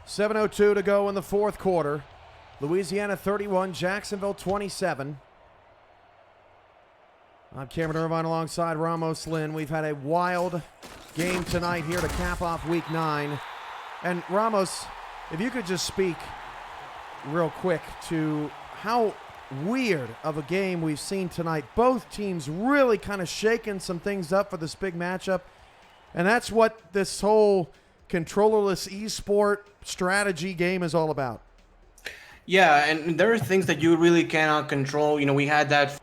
Speaker 2: $7:02 to go in the fourth quarter. Louisiana 31, Jacksonville 27. I'm Cameron Irvine alongside Ramos Lynn. We've had a wild game tonight here to cap off week 9. And Ramos, if you could just speak real quick to how weird of a game we've seen tonight. Both teams really kind of shaking some things up for this big matchup. And that's what this whole controllerless esport strategy game is all about.
Speaker 3: Yeah, and there are things that you really cannot control. You know, we had that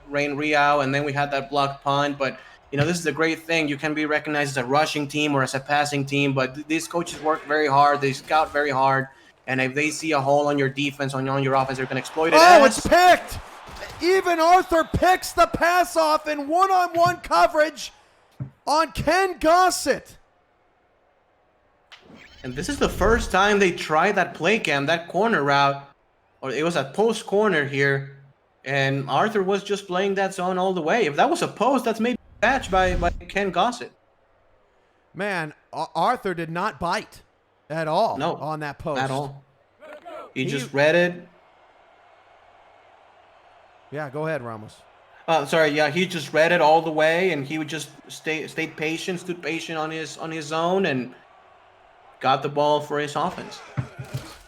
Speaker 3: rain Riau, and then we had that blocked punt. But, you know, this is a great thing. You can be recognized as a rushing team or as a passing team. But these coaches work very hard. They scout very hard. And if they see a hole on your defense, on your offense, they're going to exploit it.
Speaker 2: Oh, it's picked! Even Arthur picks the pass off in one-on-one coverage on Ken Gossett.
Speaker 3: And this is the first time they tried that play, Cam, that corner route. Or it was a post corner here. And Arthur was just playing that zone all the way. If that was a post, that's maybe a catch by Ken Gossett.
Speaker 2: Man, Arthur did not bite at all on that post.
Speaker 3: At all. He just read it.
Speaker 2: Yeah, go ahead, Ramos.
Speaker 3: Sorry, yeah, he just read it all the way, and he would just stayed patient, stood patient on his zone, and got the ball for his offense.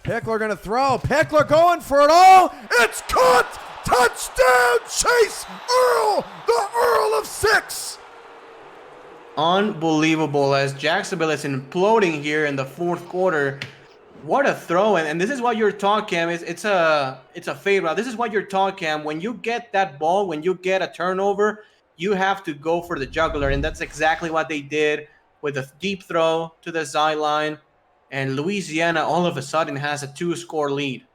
Speaker 2: Pickler going to throw. Pickler going for it all. It's caught. Touchdown, Chase Earl, the Earl of 6.
Speaker 3: Unbelievable, as Jacksonville is imploding here in the fourth quarter. What a throw, and this is what you're talking. It's a fade route. This is what you're talking. When you get that ball, when you get a turnover, you have to go for the jugular, and that's exactly what they did with a deep throw to the sideline. And Louisiana all of a sudden has a 2-score lead.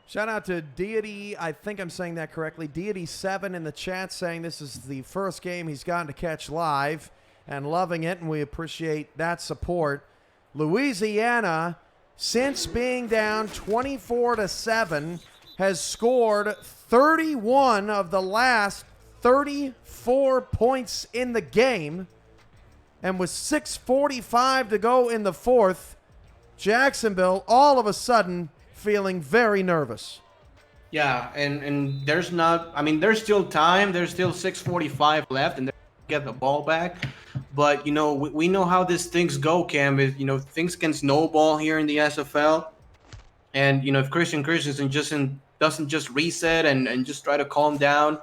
Speaker 2: Shout out to Deity, I think I'm saying that correctly, Deity7 in the chat saying this is the first game he's gotten to catch live and loving it, and we appreciate that support. Louisiana, since being down 24-7, has scored 31 of the last 34 points in the game, and with 6:45 to go in the fourth, Jacksonville all of a sudden feeling very nervous.
Speaker 3: Yeah, and there's not. I mean, there's still time. There's still 6:45 left, and they get the ball back. But we know how these things go, Cam. Things can snowball here in the SFL, and if Christensen doesn't just reset and just try to calm down,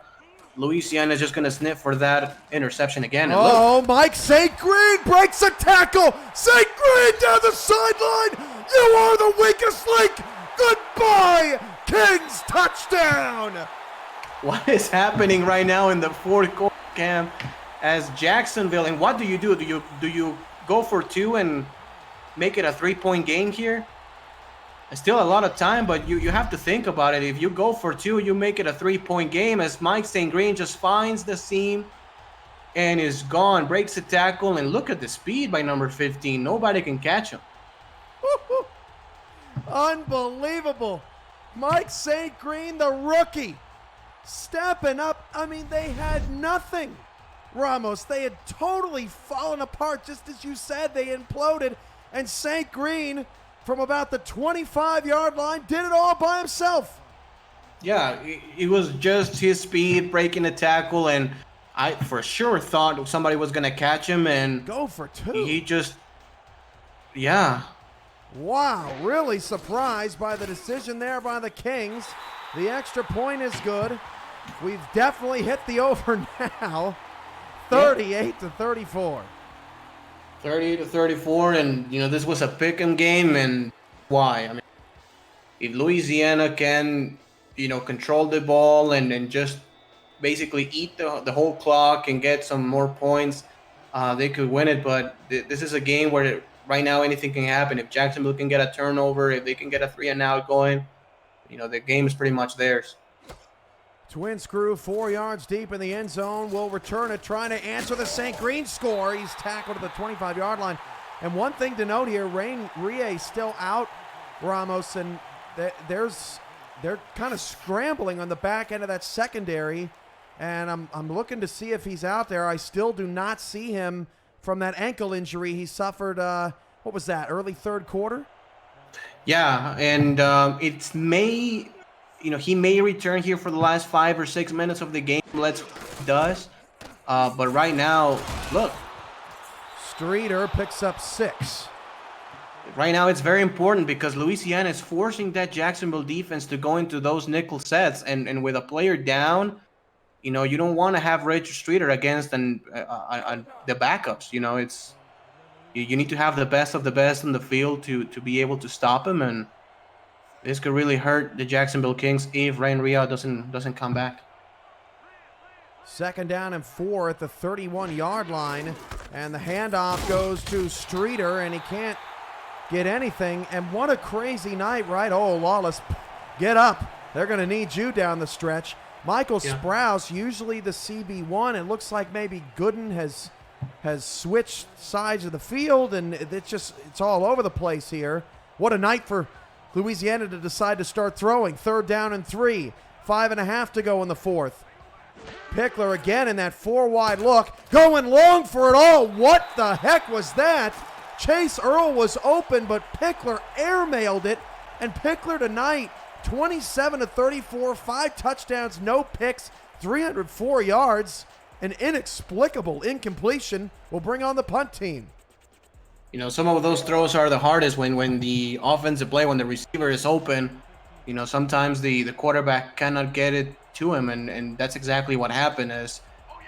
Speaker 3: Louisiana is just gonna sniff for that interception again. And
Speaker 2: Mike St. Green breaks a tackle. St. Green down the sideline. You are the weakest link. Goodbye, Kings touchdown.
Speaker 3: What is happening right now in the fourth quarter, Cam? As Jacksonville, and what do you do? Do you go for 2 and make it a 3-point game here? It's still a lot of time, but you have to think about it. If you go for 2, you make it a 3-point game, as Mike St. Green just finds the seam and is gone, breaks a tackle, and look at the speed by number 15. Nobody can catch him.
Speaker 2: Unbelievable. Mike St. Green, the rookie, stepping up. I mean, they had nothing. Ramos, they had totally fallen apart, just as you said. They imploded, and St. Green, from about the 25-yard line, did it all by himself.
Speaker 3: Yeah, it was just his speed breaking the tackle, and I for sure thought somebody was going to catch him and
Speaker 2: go for 2.
Speaker 3: He just, yeah.
Speaker 2: Wow, really surprised by the decision there by the Kings. The extra point is good. We've definitely hit the over now. 38-34.
Speaker 3: 38-34, and this was a pick'em game, and why? I mean, if Louisiana can, control the ball and just basically eat the whole clock and get some more points, they could win it. But this is a game where right now anything can happen. If Jacksonville can get a turnover, if they can get a 3-and-out going, the game is pretty much theirs.
Speaker 2: Twins crew 4 yards deep in the end zone. Will return it, trying to answer the St. Green score. He's tackled at the 25-yard line. And one thing to note here, Rain Rie still out, Ramos, and they're kind of scrambling on the back end of that secondary. And I'm looking to see if he's out there. I still do not see him from that ankle injury he suffered. What was that? Early third quarter?
Speaker 3: Yeah, and he may return here for the last 5 or 6 minutes of the game. Let's does. But right now, look.
Speaker 2: Streeter picks up 6.
Speaker 3: Right now, it's very important because Louisiana is forcing that Jacksonville defense to go into those nickel sets. And with a player down, you don't want to have Richard Streeter against the backups. You need to have the best of the best in the field to be able to stop him. And this could really hurt the Jacksonville Kings if Rain Ria doesn't come back.
Speaker 2: 2nd down and 4 at the 31-yard line, and the handoff goes to Streeter, and he can't get anything. And what a crazy night, right? Oh, Lawless, get up. They're going to need you down the stretch. Michael Sprouse, usually the CB1. It looks like maybe Gooden has switched sides of the field, and it's all over the place here. What a night for Louisiana to decide to start throwing. 3rd down and 3. 5.5 to go in the 4th. Pickler again in that 4-wide look, going long for it all. What the heck was that? Chase Earl was open, but Pickler airmailed it. And Pickler tonight, 27-34, 5 touchdowns, no picks, 304 yards. An inexplicable incompletion will bring on the punt team.
Speaker 3: Some of those throws are the hardest when the offensive play, when the receiver is open. Sometimes the quarterback cannot get it to him, and that's exactly what happened. Is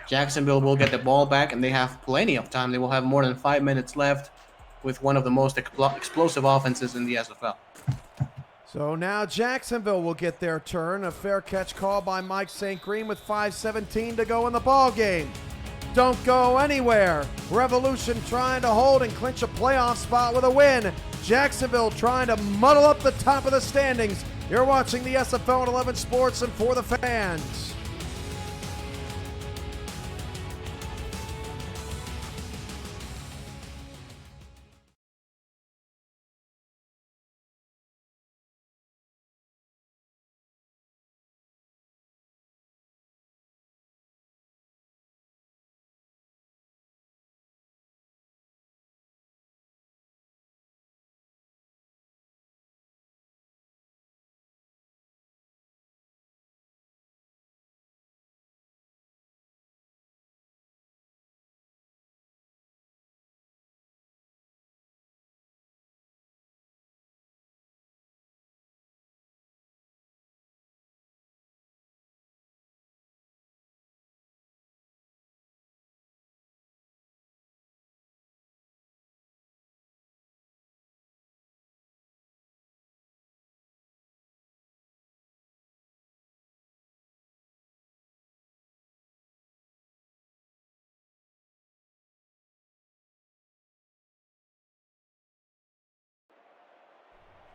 Speaker 3: Jacksonville will get the ball back, and they have plenty of time. They will have more than 5 minutes left. with one of the most explosive offenses in the SFL.
Speaker 2: So now Jacksonville will get their turn. A fair catch call by Mike St. Green with 5:17 to go in the ball game. Don't go anywhere. Revolution trying to hold and clinch a playoff spot with a win. Jacksonville trying to muddle up the top of the standings. You're watching the SFL at 11 Sports and For the Fans.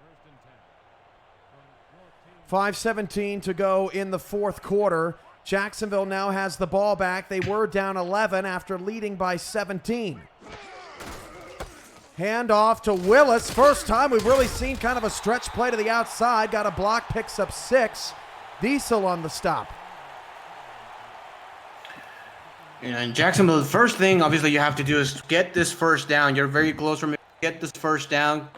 Speaker 4: First and 10. From your team.
Speaker 2: 5:17 to go in the fourth quarter. Jacksonville now has the ball back. They were down 11 after leading by 17. Handoff to Willis. First time we've really seen kind of a stretch play to the outside. Got a block, picks up 6. Diesel on the stop.
Speaker 3: And Jacksonville, the first thing obviously you have to do is get this first down. You're very close from it. Get this first down.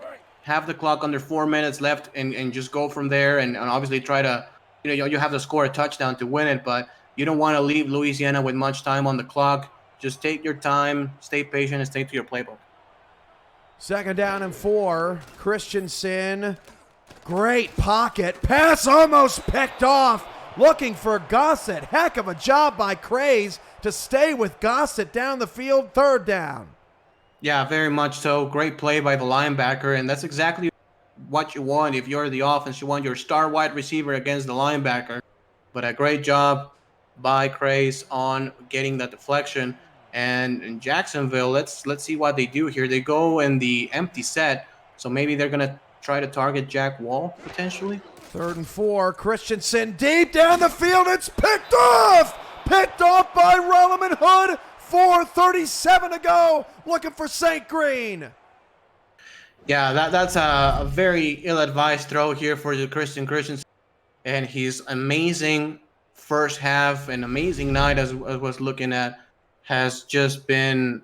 Speaker 3: Have the clock under 4 minutes left and just go from there and obviously try to, you have to score a touchdown to win it, but you don't want to leave Louisiana with much time on the clock. Just take your time, stay patient, and stay to your playbook.
Speaker 2: Second down and 4. Christensen. Great pocket. Pass almost picked off. Looking for Gossett. Heck of a job by Craze to stay with Gossett down the field. Third down.
Speaker 3: Yeah, very much so. Great play by the linebacker, and that's exactly what you want if you're the offense. You want your star wide receiver against the linebacker. But a great job by Craze on getting that deflection. And in Jacksonville, let's see what they do here. They go in the empty set, so maybe they're going to try to target Jack Wall potentially.
Speaker 2: Third and 4. Christensen deep down the field. It's picked off! Picked off by Rolliman Hood. 4:37 to go. Looking for St. Green.
Speaker 3: Yeah, that's a very ill-advised throw here for the Christensen. And his amazing first half and amazing night, as I was looking at, has just been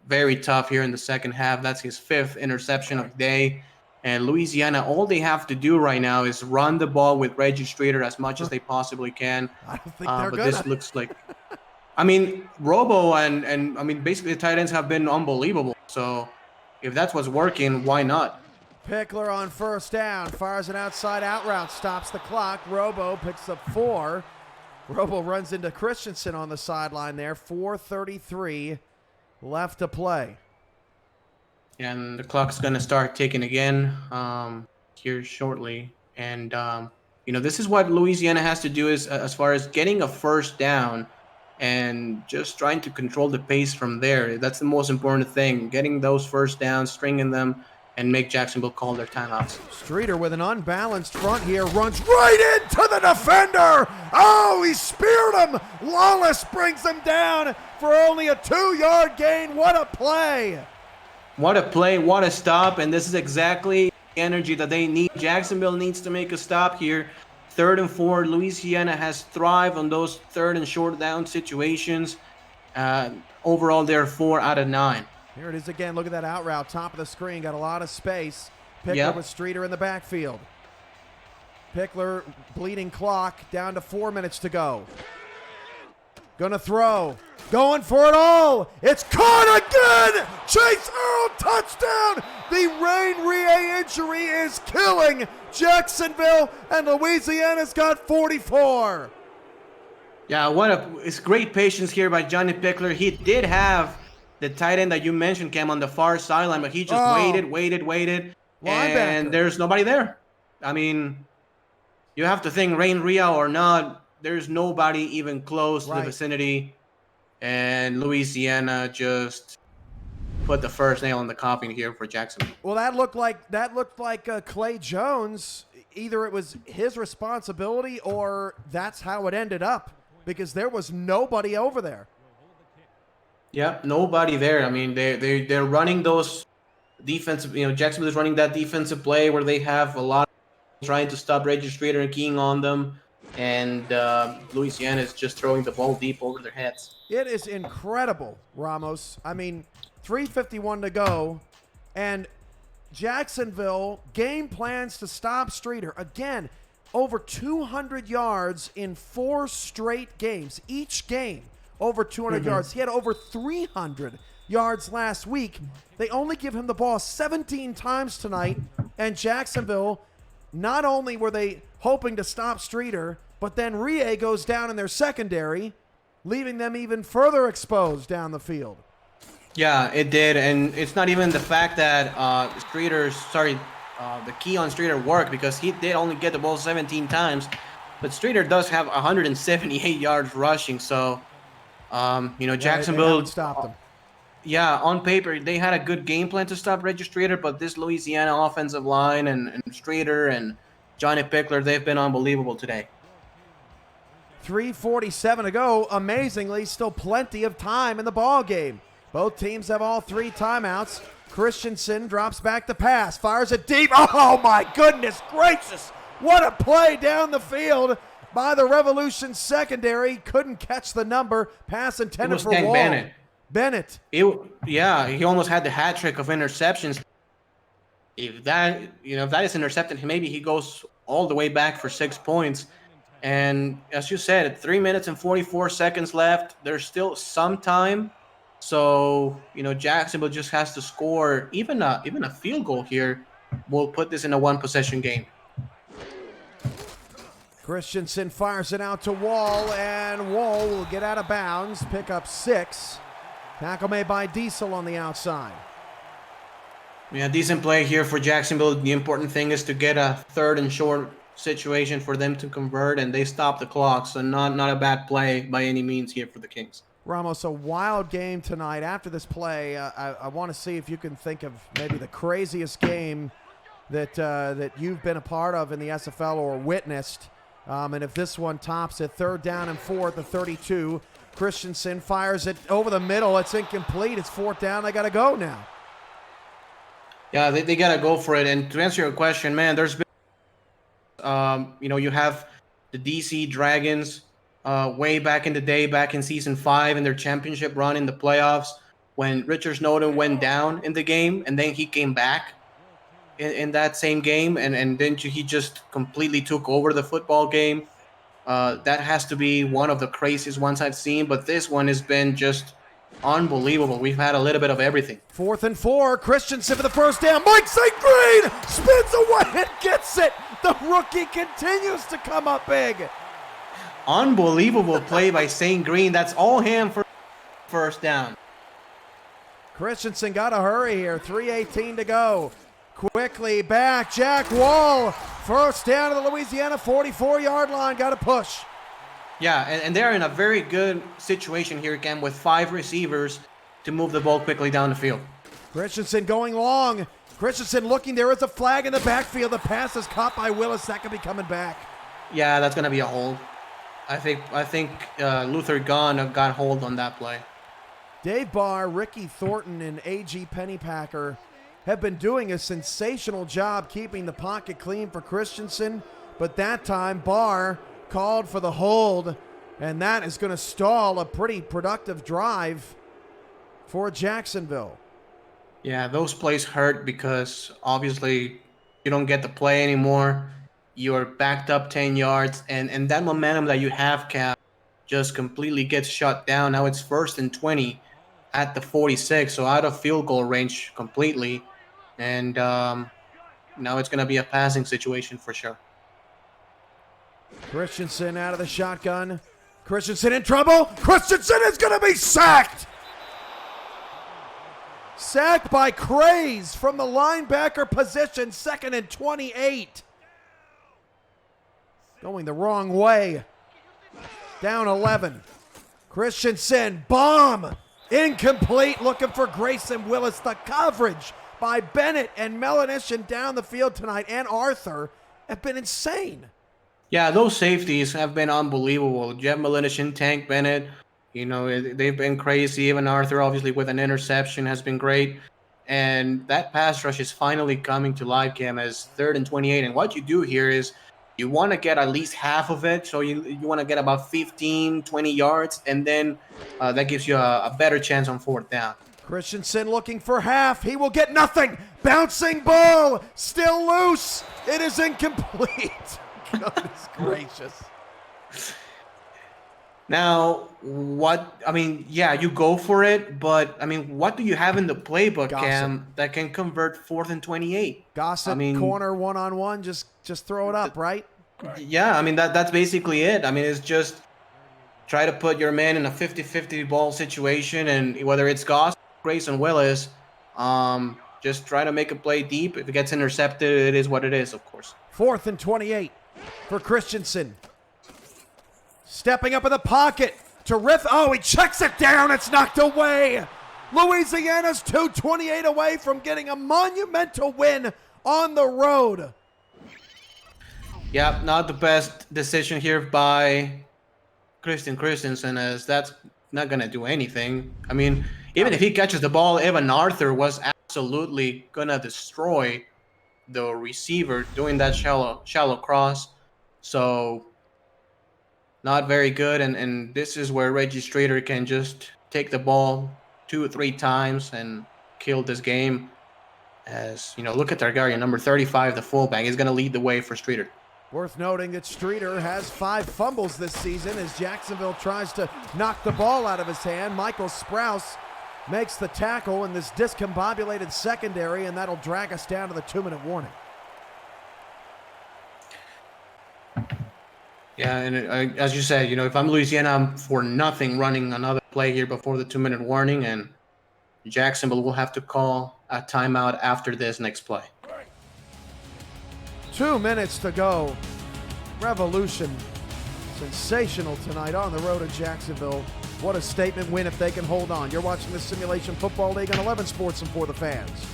Speaker 3: very tough here in the second half. That's his 5th interception of the day. And Louisiana, all they have to do right now is run the ball with Reggie Streeter as much as they possibly can.
Speaker 2: I don't think they're
Speaker 3: but
Speaker 2: gonna.
Speaker 3: this looks like... I mean, Robo and I mean, basically the tight ends have been unbelievable. So if that's what's working, why not?
Speaker 2: Pickler on first down. Fires an outside out route. Stops the clock. Robo picks up 4. Robo runs into Christensen on the sideline there. 4:33 left to play.
Speaker 3: And the clock's going to start ticking again here shortly. And, this is what Louisiana has to do is as far as getting a first down and just trying to control the pace from there. That's the most important thing, getting those first downs, stringing them, and make Jacksonville call their timeouts.
Speaker 2: Streeter with an unbalanced front here runs right into the defender. Oh, he speared him. Lawless brings him down for only a 2-yard gain. What a play.
Speaker 3: What a play, what a stop, and this is exactly the energy that they need. Jacksonville needs to make a stop here. 3rd and 4, Louisiana has thrived on those 3rd and short down situations. Overall, they're 4 out of 9.
Speaker 2: Here it is again. Look at that out route. Top of the screen. Got a lot of space. Pickler
Speaker 3: Yep.
Speaker 2: with Streeter in the backfield. Pickler bleeding clock. Down to 4 minutes to go. Gonna throw. Going for it all. It's caught again. Chase Earl touchdown. The Rain Rie injury is killing Jacksonville, and Louisiana's got 44.
Speaker 3: Yeah, it's great patience here by Johnny Pickler. He did have the tight end that you mentioned came on the far sideline, but he just waited, and there's nobody there. I mean, you have to think rain, Ria or not, there's nobody even close to the vicinity, and Louisiana just put the first nail in the coffin here for Jacksonville.
Speaker 2: Well, that looked like Clay Jones. Either it was his responsibility or that's how it ended up, because there was nobody over there.
Speaker 3: Yeah, nobody there. I mean, they're running those defensive. Jacksonville is running that defensive play where they have a lot of trying to stop Registrator and keying on them, and Louisiana is just throwing the ball deep over their heads.
Speaker 2: It is incredible, Ramos. I mean, 3:51 to go, and Jacksonville game plans to stop Streeter. Again, over 200 yards in 4 straight games. Each game over 200 yards. He had over 300 yards last week. They only give him the ball 17 times tonight, and Jacksonville, not only were they hoping to stop Streeter, but then Rie goes down in their secondary, leaving them even further exposed down the field.
Speaker 3: Yeah, it did, and it's not even the fact that the key on Streeter worked, because he did only get the ball 17 times, but Streeter does have 178 yards rushing, so, Jacksonville
Speaker 2: they stopped him.
Speaker 3: Yeah, on paper, they had a good game plan to stop Registrator, but this Louisiana offensive line and Streeter and Johnny Pickler, they've been unbelievable today.
Speaker 2: 3:47 to go. Amazingly, still plenty of time in the ball game. Both teams have all 3 timeouts. Christensen drops back to pass, fires it deep. Oh my goodness gracious! What a play down the field by the Revolution secondary. Couldn't catch the number. Pass intended for Wall. Bennett.
Speaker 3: He almost had the hat trick of interceptions. If that is intercepted, maybe he goes all the way back for 6 points. And as you said, 3 minutes and 44 seconds left. There's still some time. So, Jacksonville just has to score even a field goal here. We'll put this in a 1-possession game.
Speaker 2: Christensen fires it out to Wall, and Wall will get out of bounds, pick up 6. Tackle made by Diesel on the outside.
Speaker 3: Yeah, decent play here for Jacksonville. The important thing is to get a 3rd and short situation for them to convert, and they stop the clock. So not a bad play by any means here for the Kings.
Speaker 2: Ramos, a wild game tonight. After this play, I want to see if you can think of maybe the craziest game that you've been a part of in the SFL or witnessed. And if this one tops it, 3rd down and 4 at the 32. Christensen fires it over the middle. It's incomplete. It's 4th down. They got to go now.
Speaker 3: Yeah, they got to go for it. And to answer your question, man, there's been, you have the DC Dragons way back in the day, back in season 5 in their championship run in the playoffs, when Richard Snowden went down in the game and then he came back in that same game, and then he just completely took over the football game. That has to be one of the craziest ones I've seen, but this one has been just unbelievable. We've had a little bit of everything.
Speaker 2: 4th and 4. Christensen for the first down. Mike St. Green spins away and gets it. The rookie continues to come up big.
Speaker 3: Unbelievable play by St. Green. That's all him for first down.
Speaker 2: Christensen got to hurry here. 3:18 to go. Quickly back. Jack Wall. First down to the Louisiana 44-yard line. Got to push.
Speaker 3: Yeah, and they're in a very good situation here, Cam, with 5 receivers to move the ball quickly down the field.
Speaker 2: Christensen going long. Christensen looking. There is a flag in the backfield. The pass is caught by Willis. That could be coming back.
Speaker 3: Yeah, that's going to be a hold. I think Luther Gunn got hold on that play.
Speaker 2: Dave Barr, Ricky Thornton, and A.G. Pennypacker have been doing a sensational job keeping the pocket clean for Christensen, but that time Barr called for the hold, and that is going to stall a pretty productive drive for Jacksonville.
Speaker 3: Yeah, those plays hurt because obviously you don't get the play anymore. You're backed up 10 yards, and that momentum that you have, Cap, just completely gets shut down. Now it's 1st and 20 at the 46, so out of field goal range completely. And now it's going to be a passing situation for sure.
Speaker 2: Christensen out of the shotgun. Christensen in trouble. Christensen is going to be sacked. Sacked by Craze from the linebacker position, 2nd and 28. Going the wrong way. Down 11. Christensen, bomb, incomplete, looking for Grayson Willis. The coverage by Bennett and Melanishin down the field tonight, and Arthur, have been insane.
Speaker 3: Yeah, those safeties have been unbelievable. Jeff Melanishin, Tank Bennett, they've been crazy. Even Arthur, obviously, with an interception has been great. And that pass rush is finally coming to life, Cam, as 3rd and 28. And what you do here is you want to get at least half of it. So you want to get about 15, 20 yards. And then that gives you a better chance on 4th down.
Speaker 2: Christensen looking for half. He will get nothing. Bouncing ball. Still loose. It is incomplete. Goodness gracious.
Speaker 3: Now, you go for it, but, what do you have in the playbook,
Speaker 2: Gossett.
Speaker 3: Cam, that can convert 4th and 28?
Speaker 2: Gossett, corner, one-on-one, just throw it up, right?
Speaker 3: Yeah, that's basically it. It's just try to put your man in a 50-50 ball situation, and whether it's Gossett, Grayson Willis, just try to make a play deep. If it gets intercepted, it is what it is, of course.
Speaker 2: 4th and 28 for Christensen. Stepping up in the pocket to Riff. Oh, he checks it down. It's knocked away. Louisiana's 2:28 away from getting a monumental win on the road.
Speaker 3: Yeah, not the best decision here by Christensen, as that's not going to do anything. Even if he catches the ball, Evan Arthur was absolutely going to destroy the receiver doing that shallow cross. So not very good. And this is where Reggie Streeter can just take the ball 2 or 3 times and kill this game. As, look at Targaryen, number 35, the fullback. He's going to lead the way for Streeter.
Speaker 2: Worth noting that Streeter has 5 fumbles this season as Jacksonville tries to knock the ball out of his hand. Michael Sprouse makes the tackle in this discombobulated secondary, and that'll drag us down to the 2-minute warning.
Speaker 3: Yeah, and as you said, if I'm Louisiana, I'm for nothing running another play here before the 2-minute warning, and Jacksonville will have to call a timeout after this next play.
Speaker 2: 2 minutes to go. Revolution, sensational tonight on the road at Jacksonville. What a statement win if they can hold on. You're watching the Simulation Football League on 11 Sports and For the Fans.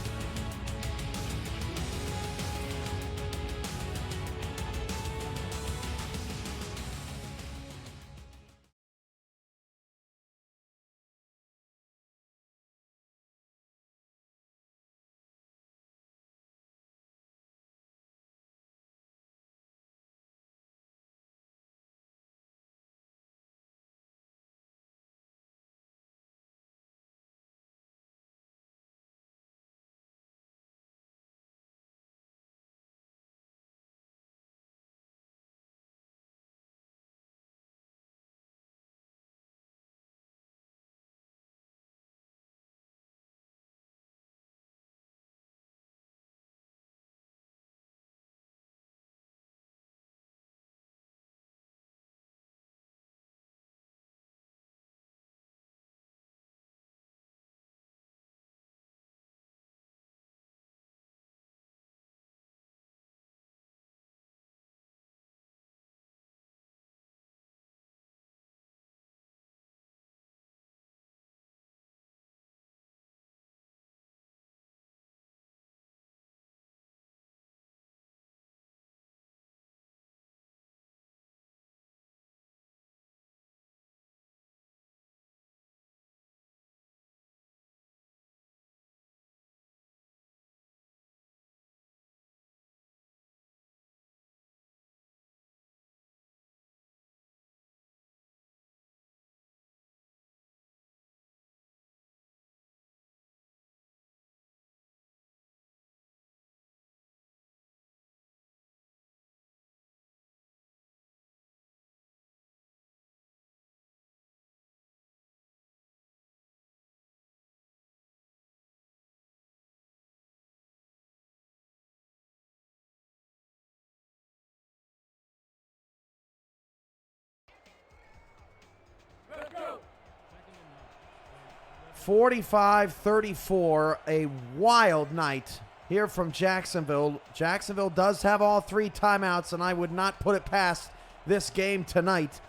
Speaker 2: 45-34, a wild night here from Jacksonville. Jacksonville does have all 3 timeouts, and I would not put it past this game tonight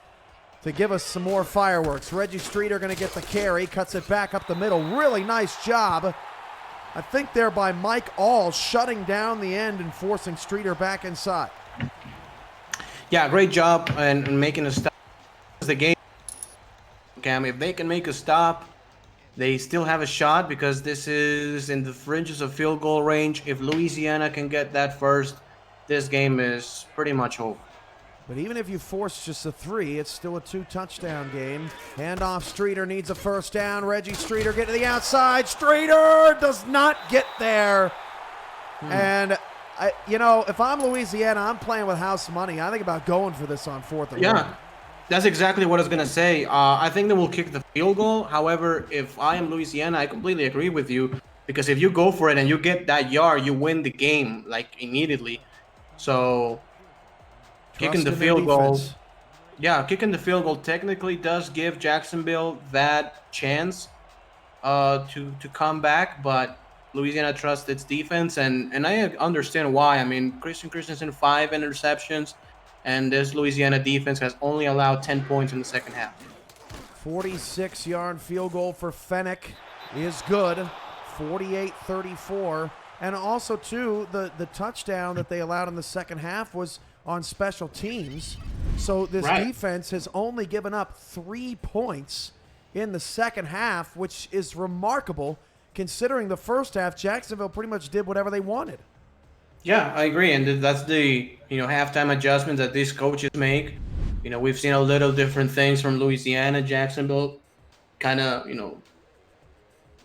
Speaker 2: to give us some more fireworks. Reggie Streeter going to get the carry, cuts it back up the middle. Really nice job, I think, there by Mike All, shutting down the end and forcing Streeter back inside.
Speaker 3: Yeah, great job and making a stop. The game, Cam, if they can make a stop, they still have a shot because this is in the fringes of field goal range. If Louisiana can get that first, this game is pretty much over.
Speaker 2: But even if you force just a 3, it's still a 2-touchdown game. Handoff, Streeter needs a first down. Reggie Streeter get to the outside. Streeter does not get there. And, if I'm Louisiana, I'm playing with house money. I think about going for this on 4th and 1.
Speaker 3: That's exactly what I was going to say. I think they will kick the field goal. However, if I am Louisiana, I completely agree with you. Because if you go for it and you get that yard, you win the game, like, immediately. So kicking the field goal. Yeah, kicking the field goal technically does give Jacksonville that chance to come back, but Louisiana trusts its defense, and I understand why. I mean, Christensen 5 interceptions, and this Louisiana defense has only allowed 10 points in the second half.
Speaker 2: 46-yard field goal for Fennec is good, 48-34. And also, too, the touchdown that they allowed in the second half was on special teams. So this defense has only given up 3 points in the second half, which is remarkable considering the first half, Jacksonville pretty much did whatever they wanted.
Speaker 3: Yeah, I agree. And that's the, halftime adjustments that these coaches make. We've seen a little different things from Louisiana. Jacksonville kind of,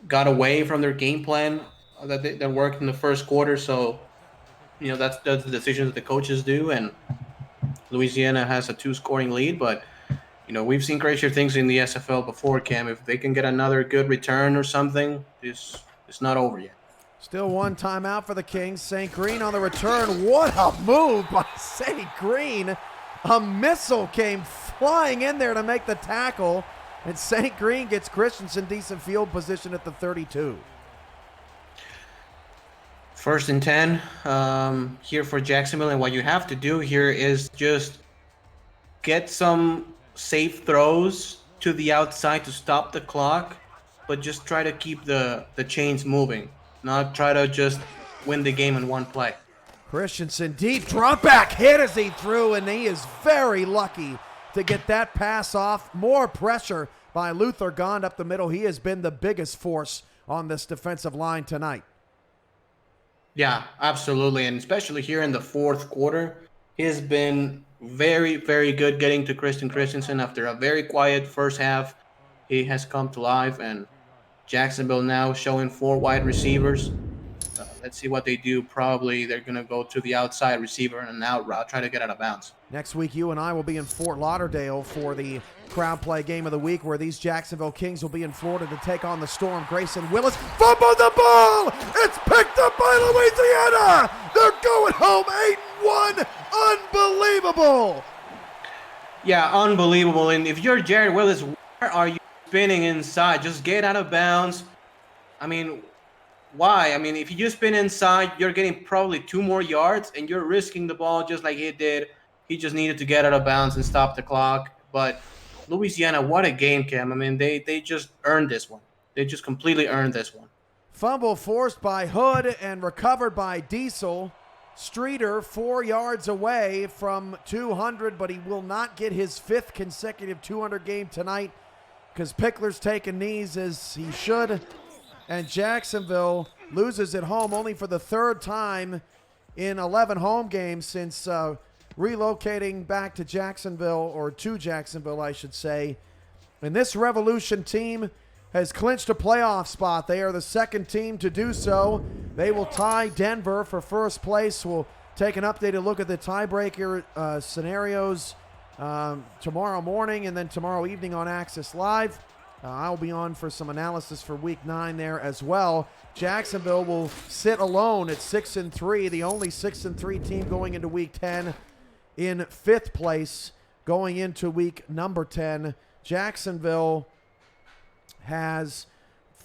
Speaker 3: got away from their game plan that worked in the first quarter. So, that's the decisions that the coaches do. And Louisiana has a 2-scoring lead, but we've seen crazier things in the SFL before, Cam. If they can get another good return or something, it's not over yet.
Speaker 2: Still 1 timeout for the Kings. St. Green on the return. What a move by St. Green. A missile came flying in there to make the tackle, and St. Green gets Christensen decent field position at the 32.
Speaker 3: 1st and 10 here for Jacksonville, and what you have to do here is just get some safe throws to the outside to stop the clock, but just try to keep the chains moving, not try to just win the game in one play.
Speaker 2: Christensen deep, drop back hit as he threw, and he is very lucky to get that pass off. More pressure by Luther Gond up the middle. He has been the biggest force on this defensive line tonight.
Speaker 3: Yeah, absolutely, and especially here in the fourth quarter, he has been very, very good getting to Christensen after a very quiet first half. He has come to life, and Jacksonville now showing 4 wide receivers. Let's see what they do. Probably they're going to go to the outside receiver and an out route, try to get out of bounds.
Speaker 2: Next week, you and I will be in Fort Lauderdale for the Crowd Play Game of the Week, where these Jacksonville Kings will be in Florida to take on the Storm. Grayson Willis fumbled the ball. It's picked up by Louisiana. They're going home 8-1. Unbelievable.
Speaker 3: Yeah, unbelievable. And if you're Jared Willis, where are you spinning inside? Just get out of bounds. I mean, why? I mean, if you just spin inside, you're getting probably 2 more yards, and you're risking the ball just like he did. He just needed to get out of bounds and stop the clock. But Louisiana, what a game, Cam. I mean, they just earned this one. They just completely earned this one.
Speaker 2: Fumble forced by Hood and recovered by Diesel. Streeter 4 yards away from 200, but he will not get his 5th consecutive 200 game tonight because Pickler's taking knees as he should. And Jacksonville loses at home only for the 3rd time in 11 home games since relocating back to Jacksonville, or to Jacksonville, I should say. And this Revolution team has clinched a playoff spot. They are the 2nd team to do so. They will tie Denver for first place. We'll take an updated look at the tiebreaker scenarios tomorrow morning and then tomorrow evening on Access Live. I'll be on for some analysis for Week 9 there as well. Jacksonville will sit alone at 6-3, the only 6-3 team going into Week 10, in 5th place going into week number 10. Jacksonville has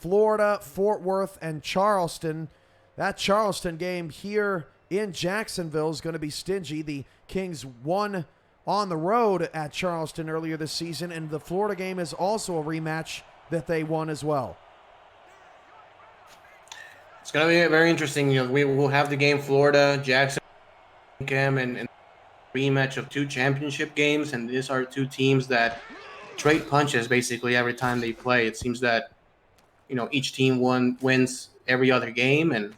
Speaker 2: Florida, Fort Worth, and Charleston. That Charleston game here in Jacksonville is going to be stingy. The Kings won on the road at Charleston earlier this season, and the Florida game is also a rematch that they won as well.
Speaker 3: It's going to be very interesting. We will have the game Florida, Jackson, and rematch of 2 championship games, and these are 2 teams that trade punches basically every time they play. It seems that each team wins every other game, and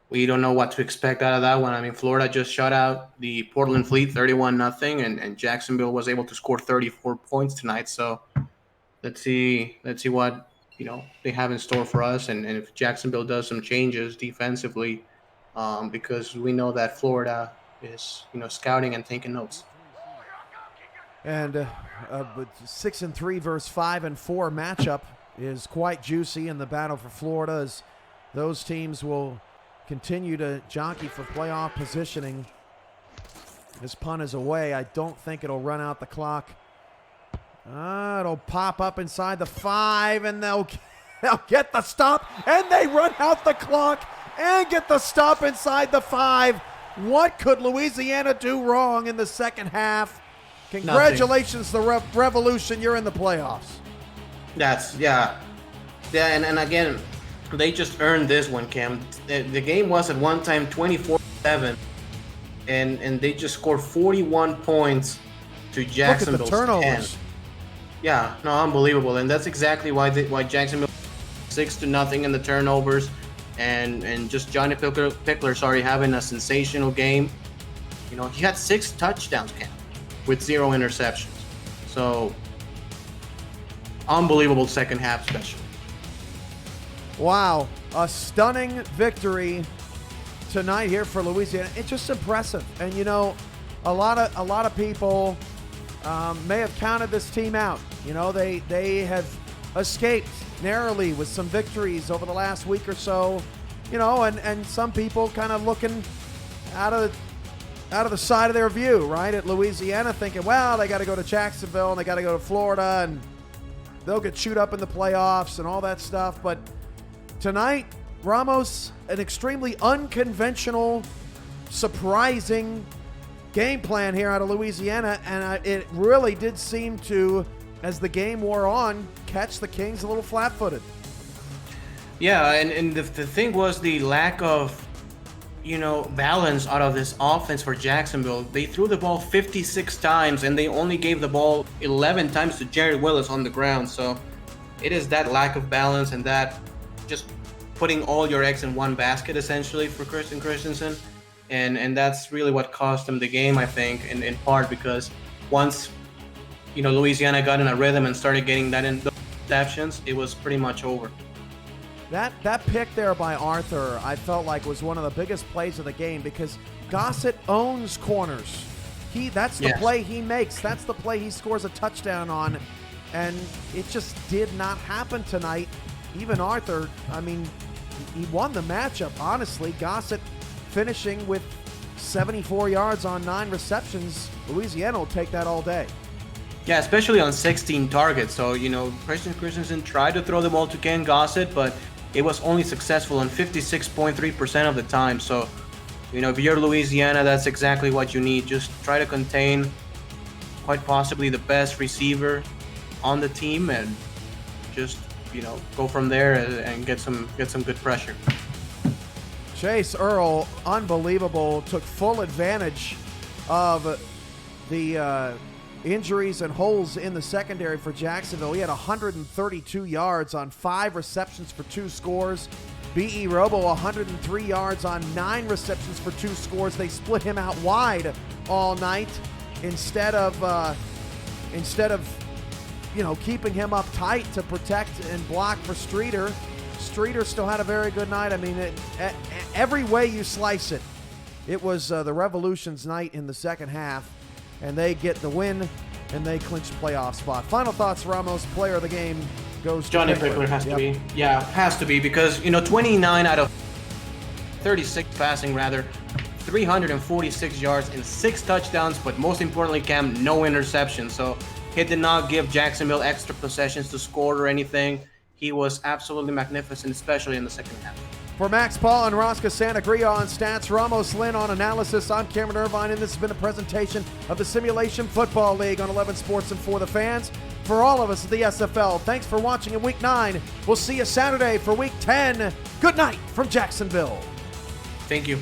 Speaker 3: we don't know what to expect out of that one. I mean, Florida just shut out the Portland Fleet 31-0, and Jacksonville was able to score 34 points tonight. So let's see what they have in store for us, and if Jacksonville does some changes defensively, because we know that Florida is scouting and taking notes.
Speaker 2: And 6-3 versus 5-4 matchup is quite juicy in the battle for Florida, as those teams will continue to jockey for playoff positioning. This punt is away. I don't think it'll run out the clock. It'll pop up inside the 5, and they'll get the stop, and they run out the clock and get the stop inside the 5. What could Louisiana do wrong in the second half? Congratulations, the Revolution. You're in the playoffs.
Speaker 3: Yeah, and again, they just earned this one, Cam. The game was at one time 24-7, and they just scored 41 points to Jacksonville's
Speaker 2: Look at the turnovers.
Speaker 3: 10. Yeah, no, unbelievable, and that's exactly why Jacksonville 6-0 in the turnovers, and just Johnny Pickler, having a sensational game. He had 6 touchdowns, Cam, with 0 interceptions. So unbelievable second half special.
Speaker 2: Wow, a stunning victory tonight here for Louisiana. It's just impressive, and a lot of people may have counted this team out. They have escaped narrowly with some victories over the last week or so. And some people kind of looking out of the side of their view, right, at Louisiana, thinking, well, they got to go to Jacksonville and they got to go to Florida and they'll get chewed up in the playoffs and all that stuff. But tonight, Ramos, an extremely unconventional, surprising game plan here out of Louisiana, and it really did seem to, as the game wore on, catch the Kings a little flat-footed.
Speaker 3: Yeah, and the thing was the lack of balance out of this offense for Jacksonville. They threw the ball 56 times, and they only gave the ball 11 times to Jared Willis on the ground. So it is that lack of balance and that just putting all your eggs in one basket, essentially, for Christian Christensen. And that's really what cost them the game, I think, in part because once, Louisiana got in a rhythm and started getting that in the interceptions, it was pretty much over.
Speaker 2: That pick there by Arthur, I felt like was one of the biggest plays of the game because Gossett owns corners. That's the play he makes. That's the play he scores a touchdown on, and it just did not happen tonight. Even Arthur, he won the matchup, honestly. Gossett finishing with 74 yards on 9 receptions. Louisiana will take that all day.
Speaker 3: Yeah, especially on 16 targets. So, Christian Christensen tried to throw the ball to Ken Gossett, but it was only successful on 56.3% of the time. So, if you're Louisiana, that's exactly what you need. Just try to contain quite possibly the best receiver on the team and just, go from there and get some good pressure.
Speaker 2: Chase Earl, unbelievable, took full advantage of the injuries and holes in the secondary for Jacksonville. He had 132 yards on 5 receptions for 2 scores. B.E. Robo, 103 yards on 9 receptions for 2 scores. They split him out wide all night instead of keeping him up tight to protect and block for Streeter. Streeter still had a very good night. Every way you slice it, it was the Revolution's night in the second half, and they get the win, and they clinch playoff spot. Final thoughts, Ramos, player of the game goes to
Speaker 3: Johnny Pickler has to be. Yeah, has to be because, 29 out of 36 passing, 346 yards and 6 touchdowns, but most importantly, Cam, no interceptions. So he did not give Jacksonville extra possessions to score or anything. he was absolutely magnificent, especially in the second half.
Speaker 2: For Max Paul and Rosca Santagria on stats, Ramos Lynn on analysis, I'm Cameron Irvine, and this has been a presentation of the Simulation Football League on 11 Sports and For the Fans. For all of us at the SFL, thanks for watching in Week 9. We'll see you Saturday for Week 10. Good night from Jacksonville.
Speaker 3: Thank you.